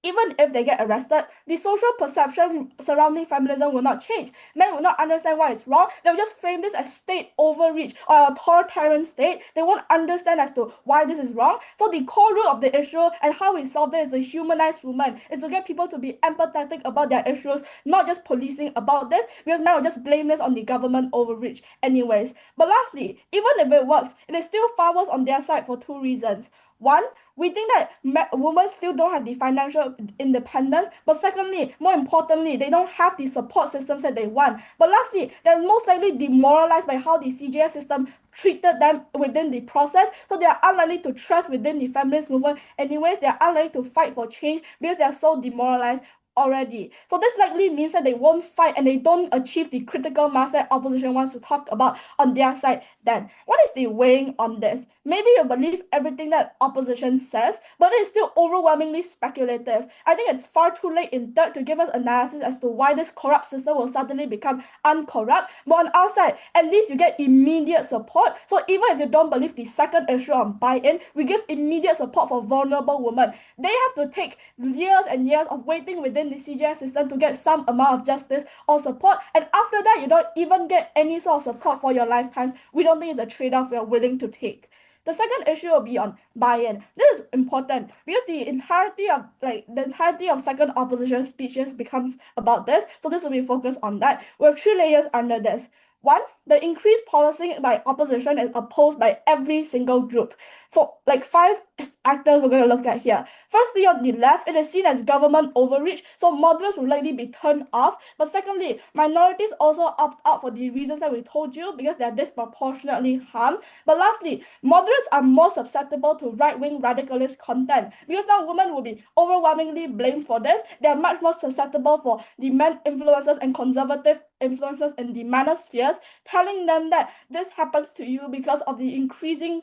even if they get arrested, the social perception surrounding feminism will not change. Men will not understand why it's wrong. They'll just frame this as state overreach or authoritarian state. They won't understand as to why this is wrong. So the core root of the issue and how we solve this is to humanize women, is to get people to be empathetic about their issues, not just policing about this, because men will just blame this on the government overreach anyways. But lastly, even if it works, it is still far worse on their side for two reasons. One, we think that women still don't have the financial independence. But secondly, more importantly, they don't have the support systems that they want. But lastly, they're most likely demoralized by how the CJS system treated them within the process. So they are unlikely to trust within the feminist movement. Anyways, they are unlikely to fight for change because they are so demoralized already. So this likely means that they won't fight and they don't achieve the critical mass that opposition wants to talk about on their side. Then what is the weighing on this? Maybe you believe everything that opposition says, but it is still overwhelmingly speculative. I think it's far too late in third to give us analysis as to why this corrupt system will suddenly become uncorrupt. But on our side, at least you get immediate support. So even if you don't believe the second issue on buy-in, we give immediate support for vulnerable women. They have to take years and years of waiting within the CGS system to get some amount of justice or support, and after that you don't even get any sort of support for your lifetimes. We don't think it's a trade-off we are willing to take. The second issue will be on buy-in. This is important because the entirety of second opposition speeches becomes about this. So this will be focused on that. We have three layers under this. One, the increased policing by opposition is opposed by every single group. For like 5 actors we're going to look at here. Firstly, on the left, it is seen as government overreach, so moderates will likely be turned off. But secondly, minorities also opt out for the reasons that we told you because they are disproportionately harmed. But lastly, moderates are more susceptible to right-wing radicalist content because now women will be overwhelmingly blamed for this. They are much more susceptible for the men influencers and conservative influences in the manospheres, telling them that this happens to you because of the increasing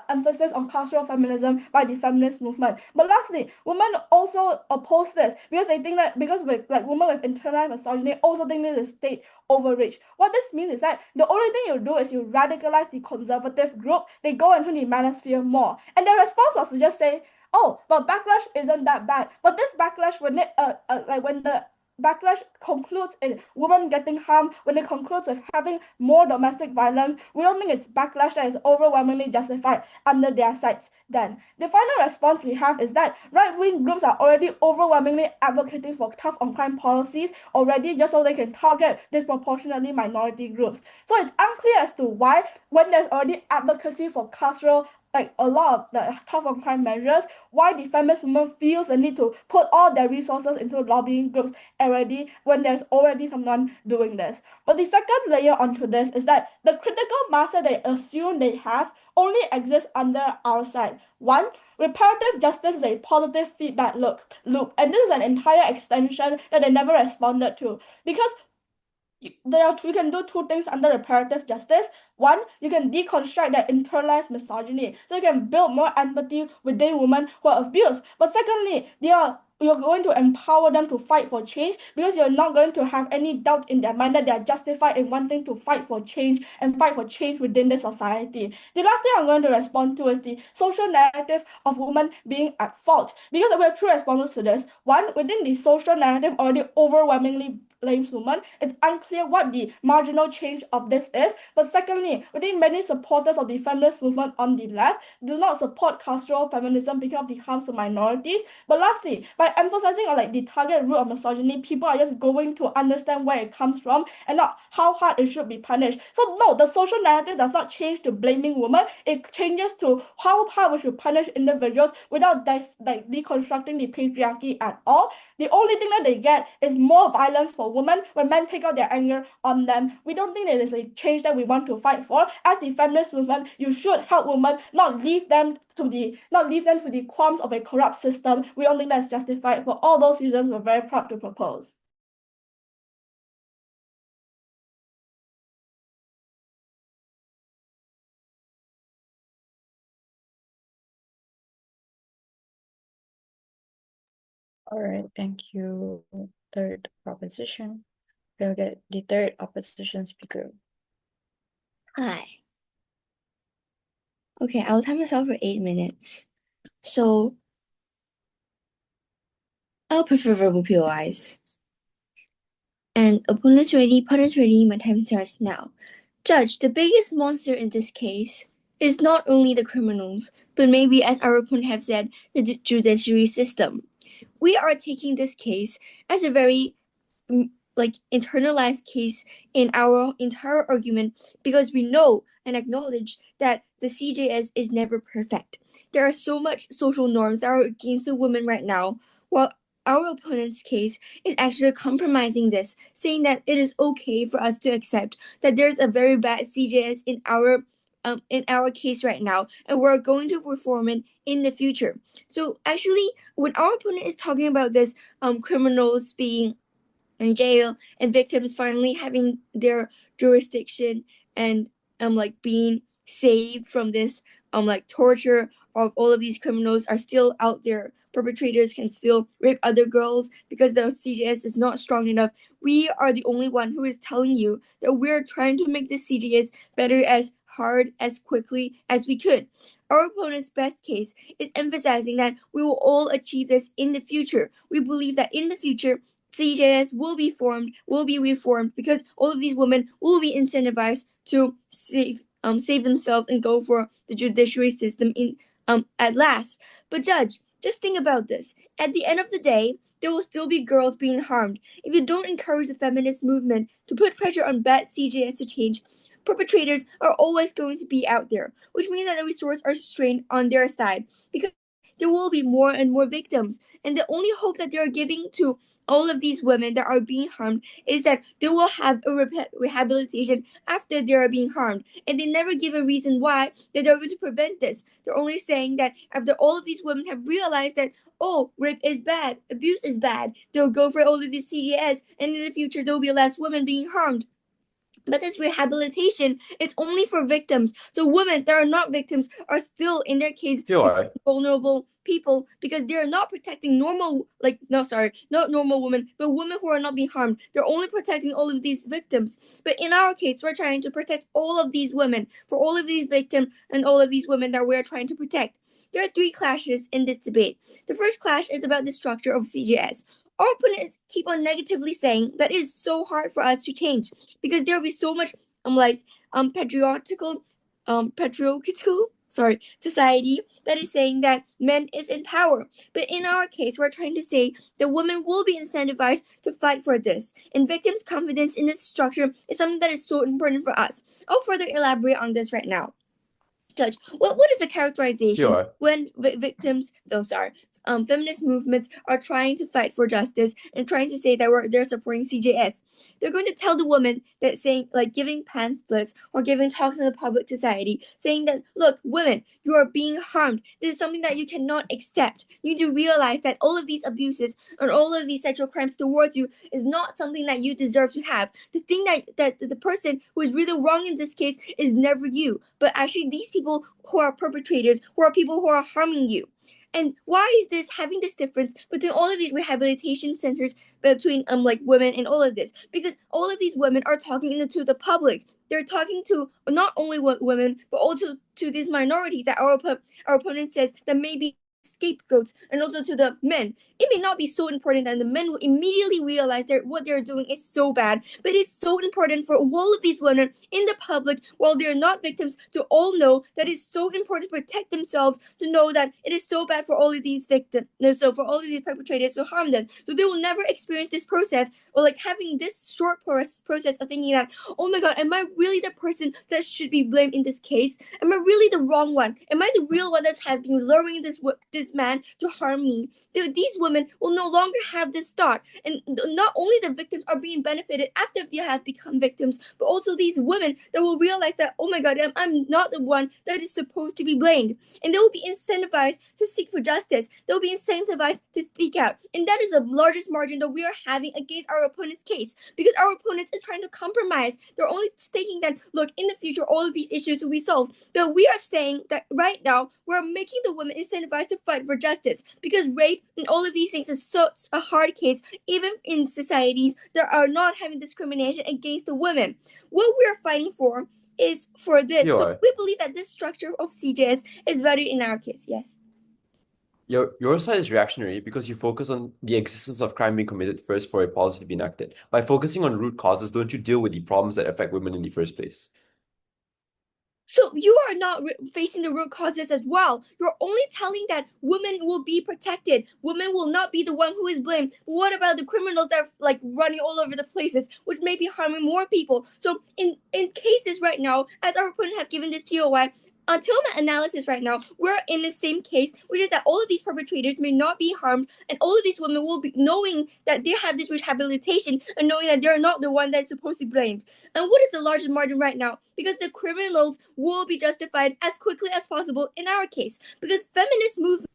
emphasis on carceral feminism by the feminist movement. But lastly, women also oppose this because they think that because with like women with internalized misogyny also think this is state overreach. What this means is that the only thing you do is you radicalize the conservative group. They go into the manosphere more, and their response was to just say, "Oh, but backlash isn't that bad." But this backlash when it like when the backlash concludes in women getting harmed, when it concludes with having more domestic violence, we don't think it's backlash that is overwhelmingly justified under their sides. Then the final response we have is that right-wing groups are already overwhelmingly advocating for tough on crime policies already just so they can target disproportionately minority groups. So it's unclear as to why, when there's already advocacy for carceral like a lot of the tough on crime measures, why the feminist movement feels the need to put all their resources into lobbying groups already when there's already someone doing this. But the second layer onto this is that the critical mass that they assume they have only exists under our side. One, reparative justice is a positive feedback loop, and this is an entire extension that they never responded to because we can do two things under reparative justice. One, you can deconstruct that internalized misogyny, so you can build more empathy within women who are abused. But secondly, you're going to empower them to fight for change because you're not going to have any doubt in their mind that they are justified in wanting to fight for change and fight for change within the society. The last thing I'm going to respond to is the social narrative of women being at fault because we have two responses to this. One, within the social narrative already overwhelmingly blames women, it's unclear what the marginal change of this is. But secondly, within many supporters of the feminist movement on the left do not support carceral feminism because of the harms to minorities. But lastly, by emphasizing on like the target root of misogyny, people are just going to understand where it comes from and not how hard it should be punished. So no, the social narrative does not change to blaming women. It changes to how hard we should punish individuals without deconstructing the patriarchy at all. The only thing that they get is more violence for women when men take out their anger on them. We don't think that is a change that we want to fight for. As the feminist movement, you should help women, not leave them to the qualms of a corrupt system. We don't think that's justified. For all those reasons, we're very proud to propose. All right, thank you. Third proposition. We'll get the third opposition speaker. Hi. Okay, I'll time myself for 8 minutes. So I'll prefer verbal POIs. And opponents ready, punish ready, my time starts now. Judge, the biggest monster in this case is not only the criminals, but maybe, as our opponent have said, the judiciary system. We are taking this case as a very internalized case in our entire argument because we know and acknowledge that the CJS is never perfect. There are so much social norms that are against the women right now, while our opponent's case is actually compromising this, saying that it is okay for us to accept that there's a very bad CJS in our case right now, and we're going to reform it in the future. So actually, when our opponent is talking about this, criminals being in jail and victims finally having their jurisdiction and being saved from this torture of all of these criminals are still out there. Perpetrators can still rape other girls because the CJS is not strong enough. We are the only one who is telling you that we're trying to make the CJS better as hard as quickly as we could. Our opponent's best case is emphasizing that we will all achieve this in the future. We believe that in the future, CJS will be reformed because all of these women will be incentivized to save themselves and go for the judiciary system at last. But Judge, just think about this. At the end of the day, there will still be girls being harmed. If you don't encourage the feminist movement to put pressure on bad CJS to change, perpetrators are always going to be out there, which means that the resources are strained on their side because there will be more and more victims. And the only hope that they're giving to all of these women that are being harmed is that they will have a rehabilitation after they are being harmed. And they never give a reason why that they're going to prevent this. They're only saying that after all of these women have realized that, oh, rape is bad, abuse is bad, they'll go for all of these CGS, and in the future there will be less women being harmed. But this rehabilitation, it's only for victims. So women that are not victims are still, in their case, vulnerable people because they're not protecting not normal women, but women who are not being harmed. They're only protecting all of these victims. But in our case, we're trying to protect all of these women, for all of these victims and all of these women that we're trying to protect. There are three clashes in this debate. The first clash is about the structure of CGS. Our opponents keep on negatively saying that it is so hard for us to change because there will be so much patriarchal society that is saying that men is in power. But in our case, we're trying to say that women will be incentivized to fight for this. And victims' confidence in this structure is something that is so important for us. I'll further elaborate on this right now. Judge, what is the characterization when feminist movements are trying to fight for justice and trying to say that they're supporting CJS? They're going to tell the women that saying, like, giving pamphlets or giving talks in the public society, saying that, look, women, you are being harmed. This is something that you cannot accept. You need to realize that all of these abuses and all of these sexual crimes towards you is not something that you deserve to have. The thing that the person who is really wrong in this case is never you, but actually these people who are perpetrators, who are people who are harming you. And why is this having this difference between all of these rehabilitation centers between women and all of this? Because all of these women are talking to the public. They're talking to not only women but also to these minorities that our opponent says that maybe scapegoats, and also to the men. It may not be so important that the men will immediately realize that what they're doing is so bad, but it's so important for all of these women in the public, while they're not victims, to all know that it's so important to protect themselves, to know that it is so bad for all of these victims, so for all of these perpetrators to harm them, so they will never experience this process, or like having this short process of thinking that, oh my god, am I really the person that should be blamed in this case? Am I really the wrong one? Am I the real one that has been luring this man to harm me? These women will no longer have this thought, and not only the victims are being benefited after they have become victims, but also these women that will realize that, oh my god, I'm not the one that is supposed to be blamed, and they will be incentivized to seek for justice. They will be incentivized to speak out, and that is the largest margin that we are having against our opponent's case, because our opponents is trying to compromise. They're only thinking that, look, in the future all of these issues will be solved, but we are saying that right now we're making the women incentivized to fight for justice, because rape and all of these things is such a hard case, even in societies that are not having discrimination against the women. What we're fighting for is for this. So we believe that this structure of CJS is better in our case. Yes. Your side is reactionary because you focus on the existence of crime being committed first for a policy to be enacted. By focusing on root causes, don't you deal with the problems that affect women in the first place? So you are not facing the root causes as well. You're only telling that women will be protected. Women will not be the one who is blamed. But what about the criminals that are like running all over the places, which may be harming more people? So in cases right now, as our opponent have given this TOI, until my analysis right now, we're in the same case, which is that all of these perpetrators may not be harmed, and all of these women will be knowing that they have this rehabilitation and knowing that they're not the one that's supposed to be blamed. And what is the largest margin right now? Because the criminals will be justified as quickly as possible in our case, because feminist movements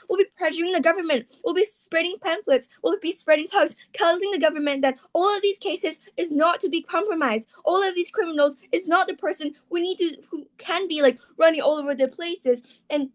will be pressuring the government, will be spreading pamphlets, will be spreading talks, telling the government that all of these cases is not to be compromised. All of these criminals is not the person who can be like running all over the places. And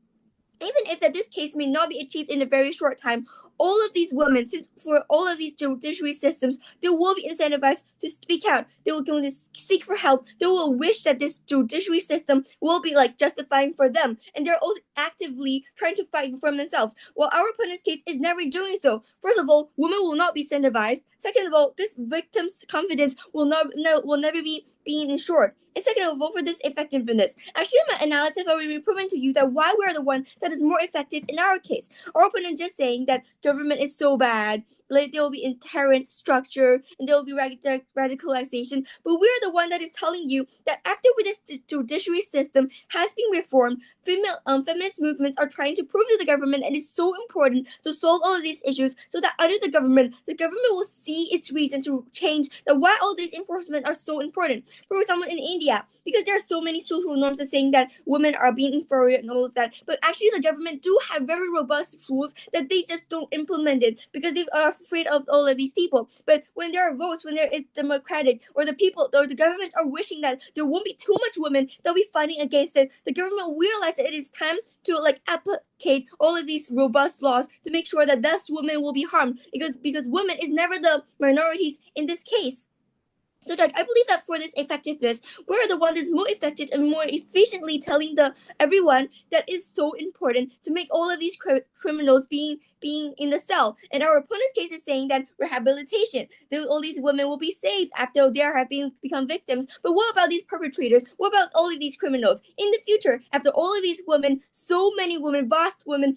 even if that this case may not be achieved in a very short time, all of these women, for all of these judiciary systems, they will be incentivized to speak out. They will go to seek for help. They will wish that this judiciary system will be like justifying for them, and they're also actively trying to fight for themselves. While our opponent's case is never doing so. First of all, women will not be incentivized. Second of all, this victim's confidence will never be being ensured. And second of all, for this effectiveness, actually, my analysis will be proven to you that why we are the one that is more effective in our case. Our opponent just saying that government is so bad, like there will be inherent structure and there will be radicalization. But we're the one that is telling you that after this judiciary system has been reformed, feminist movements are trying to prove to the government that it's so important to solve all of these issues, so that under the government will see its reason to change that why all these enforcement are so important. For example, in India, because there are so many social norms that saying that women are being inferior and all of that, but actually the government do have very robust rules that they just don't implement it because they are afraid of all of these people. But when there are votes, when there is democratic, or the people or the governments are wishing that there won't be too much women, they'll be fighting against it. The government will realize that it is time to applicate all of these robust laws to make sure that thus women will be harmed, because women is never the minorities in this case. So, Judge, I believe that for this effectiveness, we're the ones that's more effective and more efficiently telling everyone that is so important to make all of these criminals being in the cell. And our opponent's case is saying that rehabilitation, all these women will be saved after they have become victims. But what about these perpetrators? What about all of these criminals in the future? After all of these women, so many women, vast women,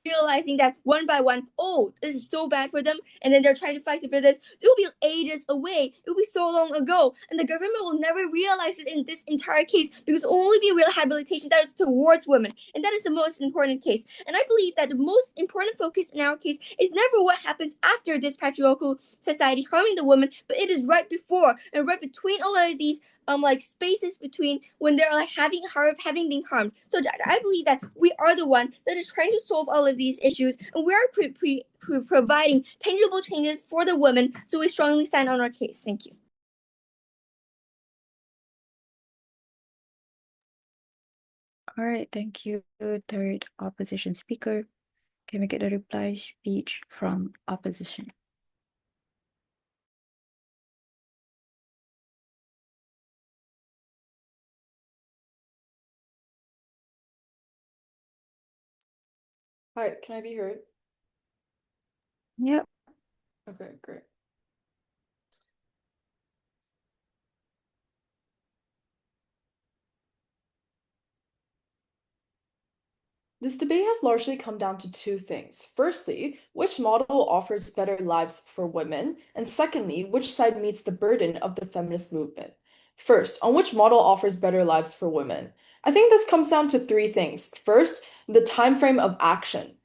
realizing that one by one, oh, this is so bad for them, and then they're trying to fight for this. It will be ages away. It will be so long ago, and the government will never realize it in this entire case because it will only be rehabilitation that is towards women, and that is the most important case. And I believe that the most important focus in our case is never what happens after this patriarchal society harming the woman, but it is right before and right between all of these like spaces between when they're like having been harmed. So I believe that we are the one that is trying to solve all of these issues, and we are providing tangible changes for the women. So we strongly stand on our case. Thank you. All right, thank you. Third opposition speaker. Can we get a reply speech from opposition? Hi, can I be heard? Yep. Okay, great. This debate has largely come down to two things. Firstly, which model offers better lives for women? And secondly, which side meets the burden of the feminist movement? First, on which model offers better lives for women? I think this comes down to three things. First, the time frame of action.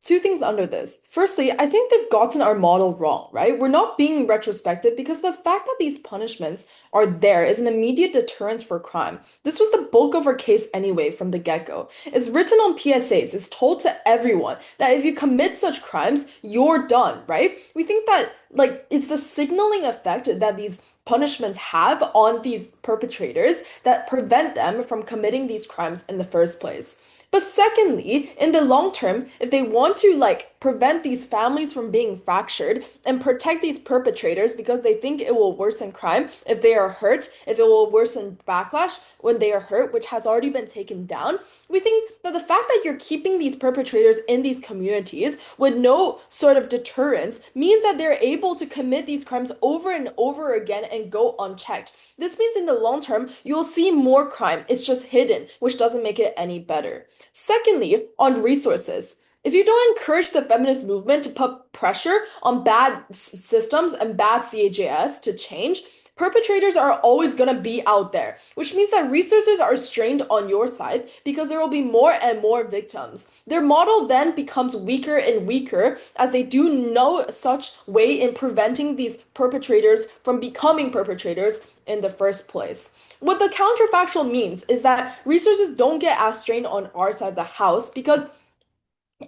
Two things under this. Firstly, I think they've gotten our model wrong, right? We're not being retrospective because the fact that these punishments are there is an immediate deterrence for crime. This was the bulk of our case anyway from the get-go. It's written on PSAs, it's told to everyone that if you commit such crimes, you're done, right? We think that like it's the signaling effect that these punishments have on these perpetrators that prevent them from committing these crimes in the first place. But secondly, in the long term, if they want to like prevent these families from being fractured and protect these perpetrators because they think it will worsen crime if they are hurt, if it will worsen backlash when they are hurt, which has already been taken down, we think that the fact that you're keeping these perpetrators in these communities with no sort of deterrence means that they're able to commit these crimes over and over again and go unchecked. This means in the long term, you'll see more crime. It's just hidden, which doesn't make it any better. Secondly, on resources. If you don't encourage the feminist movement to put pressure on bad systems and bad CAJS to change, perpetrators are always going to be out there, which means that resources are strained on your side because there will be more and more victims. Their model then becomes weaker and weaker as they do no such way in preventing these perpetrators from becoming perpetrators in the first place. What the counterfactual means is that resources don't get as strained on our side of the house because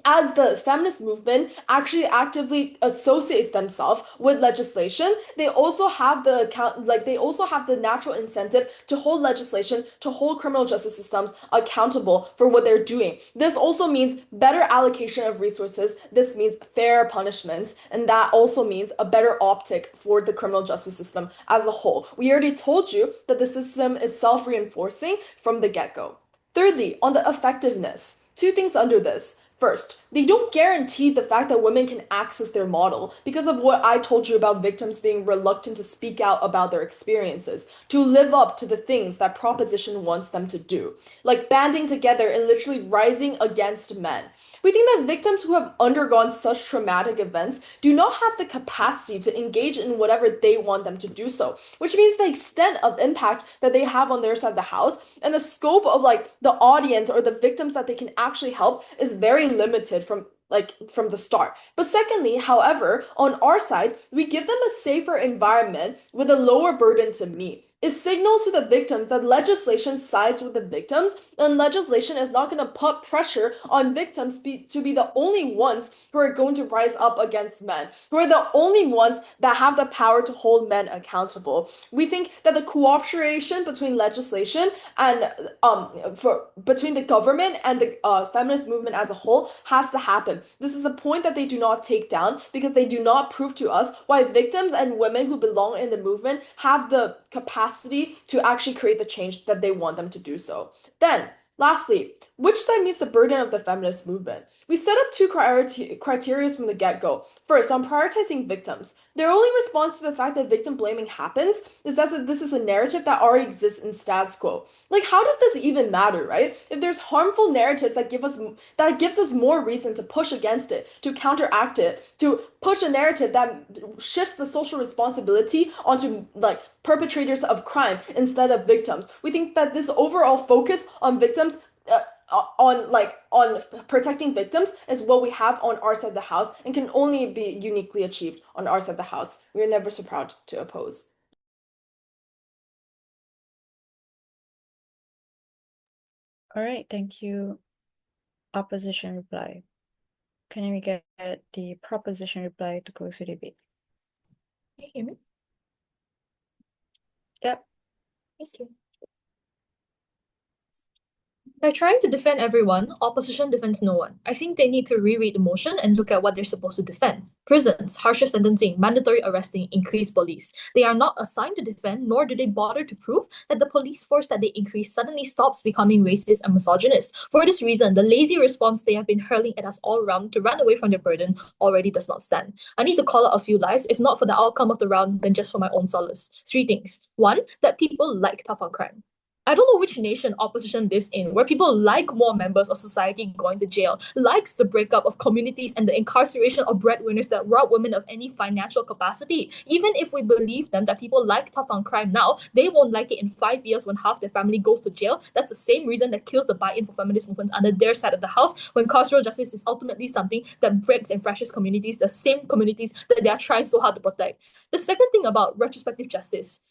as the feminist movement actually actively associates themselves with legislation, they also have the natural incentive to hold legislation, to hold criminal justice systems accountable for what they're doing. This also means better allocation of resources. This means fair punishments, and that also means a better optic for the criminal justice system as a whole. We already told you that the system is self-reinforcing from the get-go. Thirdly, on the effectiveness, two things under this. First, they don't guarantee the fact that women can access their model because of what I told you about victims being reluctant to speak out about their experiences, to live up to the things that proposition wants them to do, like banding together and literally rising against men. We think that victims who have undergone such traumatic events do not have the capacity to engage in whatever they want them to do so, which means the extent of impact that they have on their side of the house and the scope of like the audience or the victims that they can actually help is very limited from the start. But secondly, however, on our side, we give them a safer environment with a lower burden to meet. It signals to the victims that legislation sides with the victims, and legislation is not going to put pressure on victims to be the only ones who are going to rise up against men, who are the only ones that have the power to hold men accountable. We think that the cooperation between legislation and between the government and the feminist movement as a whole has to happen. This is a point that they do not take down because they do not prove to us why victims and women who belong in the movement have the capacity to actually create the change that they want them to do so. Then, lastly, which side meets the burden of the feminist movement? We set up two criteria from the get-go. First, on prioritizing victims. Their only response to the fact that victim blaming happens is that this is a narrative that already exists in status quo. Like, how does this even matter, right? If there's harmful narratives that gives us more reason to push against it, to counteract it, to push a narrative that shifts the social responsibility onto like perpetrators of crime instead of victims. We think that this overall focus on victims on protecting victims is what we have on our side of the house and can only be uniquely achieved on our side of the house. We are never so proud to oppose. All right, thank you. Opposition reply. Can we get the proposition reply to close the debate? Can you hear me? Yep. Thank you. By trying to defend everyone, opposition defends no one. I think they need to reread the motion and look at what they're supposed to defend. Prisons, harsher sentencing, mandatory arresting, increased police. They are not assigned to defend, nor do they bother to prove that the police force that they increase suddenly stops becoming racist and misogynist. For this reason, the lazy response they have been hurling at us all around to run away from their burden already does not stand. I need to call out a few lies, if not for the outcome of the round, then just for my own solace. 3 things. 1, that people like tough on crime. I don't know which nation opposition lives in, where people like more members of society going to jail, likes the breakup of communities and the incarceration of breadwinners that rob women of any financial capacity. Even if we believe them that people like tough on crime now, they won't like it in 5 years when half their family goes to jail. That's the same reason that kills the buy-in for feminist movements under their side of the house, when carceral justice is ultimately something that breaks and fractures communities, the same communities that they are trying so hard to protect. The second thing about retrospective justice.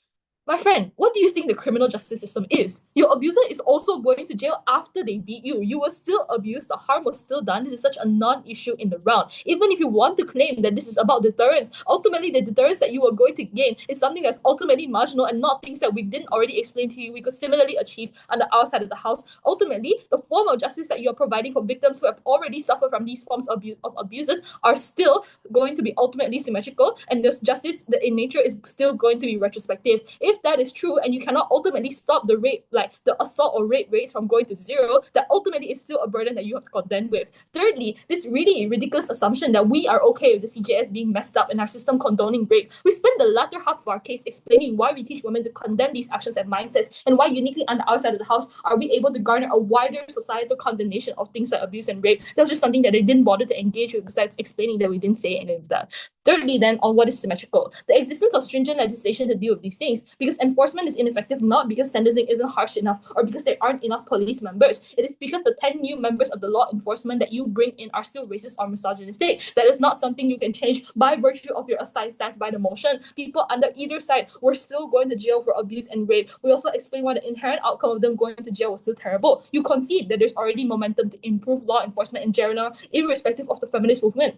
My friend, what do you think the criminal justice system is? Your abuser is also going to jail after they beat you. You were still abused. The harm was still done. This is such a non-issue in the round. Even if you want to claim that this is about deterrence, ultimately the deterrence that you are going to gain is something that's ultimately marginal and not things that we didn't already explain to you we could similarly achieve under our side of the house. Ultimately, the form of justice that you are providing for victims who have already suffered from these forms of abuses are still going to be ultimately symmetrical, and this justice in nature is still going to be retrospective. If that is true and you cannot ultimately stop the rape, like the assault or rape rates from going to zero, that ultimately is still a burden that you have to contend with. Thirdly, this really ridiculous assumption that we are okay with the CJS being messed up and our system condoning rape. We spend the latter half of our case explaining why we teach women to condemn these actions and mindsets, and why uniquely on the outside of the house are we able to garner a wider societal condemnation of things like abuse and rape. That was just something that they didn't bother to engage with, besides explaining that we didn't say any of that. Thirdly, then, on what is symmetrical, the existence of stringent legislation to deal with these things, because enforcement is ineffective not because sentencing isn't harsh enough or because there aren't enough police members. It is because the 10 new members of the law enforcement that you bring in are still racist or misogynistic. That is not something you can change by virtue of your assigned stance by the motion. People under either side were still going to jail for abuse and rape. We also explain why the inherent outcome of them going to jail was still terrible. You concede that there's already momentum to improve law enforcement in general, irrespective of the feminist movement.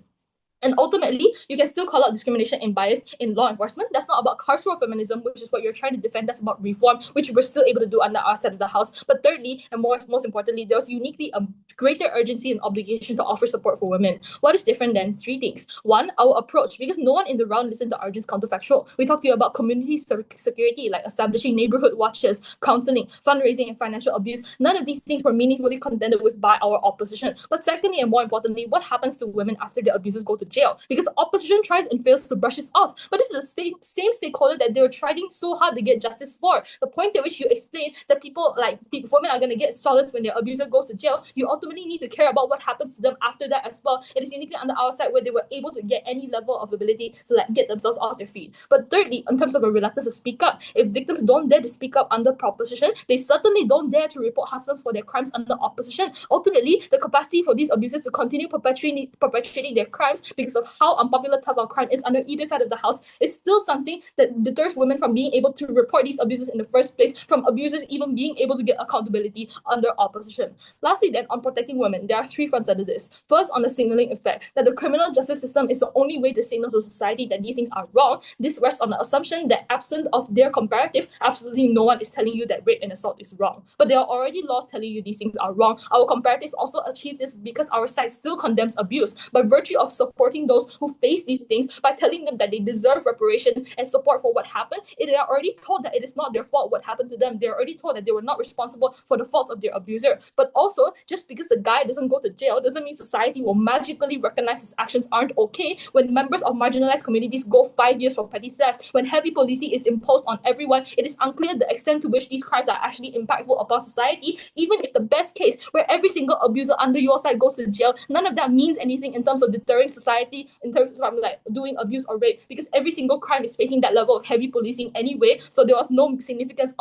And ultimately, you can still call out discrimination and bias in law enforcement. That's not about carceral feminism, which is what you're trying to defend. That's about reform, which we're still able to do under our side of the house. But thirdly, and most importantly, there's uniquely a greater urgency and obligation to offer support for women. What is different than three things? One, our approach, because no one in the round listened to Arjun's counterfactual. We talked to you about community security, like establishing neighborhood watches, counseling, fundraising, and financial abuse. None of these things were meaningfully contended with by our opposition. But secondly, and more importantly, what happens to women after their abusers go to jail? Because opposition tries and fails to brush this off. But this is the same stakeholder that they were trying so hard to get justice for. The point at which you explain that women are going to get solace when their abuser goes to jail, you ultimately need to care about what happens to them after that as well. It is uniquely under our side where they were able to get any level of ability to get themselves off their feet. But thirdly, in terms of a reluctance to speak up, if victims don't dare to speak up under proposition, they certainly don't dare to report husbands for their crimes under opposition. Ultimately, the capacity for these abusers to continue perpetrating their crimes because of how unpopular tough on crime is under either side of the house is still something that deters women from being able to report these abuses in the first place, from abusers even being able to get accountability under opposition. Lastly, then, on protecting women, there are three fronts under this. First, on the signaling effect, that the criminal justice system is the only way to signal to society that these things are wrong. This rests on the assumption that absent of their comparative, absolutely no one is telling you that rape and assault is wrong. But there are already laws telling you these things are wrong. Our comparative also achieve this because our side still condemns abuse by virtue of supporting those who face these things by telling them that they deserve reparation and support for what happened. They are already told that it is not their fault what happened to them. They're already told that they were not responsible for the faults of their abuser. But also, just because the guy doesn't go to jail doesn't mean society will magically recognize his actions aren't okay. When members of marginalized communities go 5 years for petty theft, when heavy policing is imposed on everyone, it is unclear the extent to which these crimes are actually impactful upon society. Even if the best case, where every single abuser under your side goes to jail, none of that means anything in terms of deterring society, in terms of doing abuse or rape, because every single crime is facing that level of heavy policing anyway. So there was no significance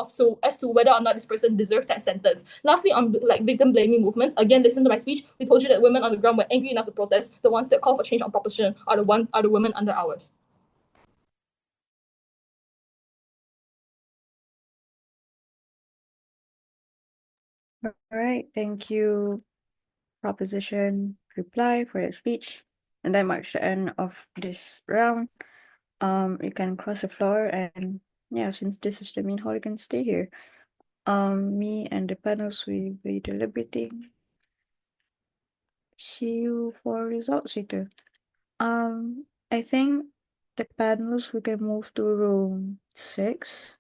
as to whether or not this person deserved that sentence. Lastly, on victim blaming movements, again, listen to my speech. We told you that women on the ground were angry enough to protest. The ones that call for change on proposition are the women under ours. All right, thank you, Proposition Reply, for your speech. And that marks the end of this round. You can cross the floor, and yeah, since this is the main hall, you can stay here. Me and the panels will be deliberating. See you for results later. I think the panels we can move to room 6.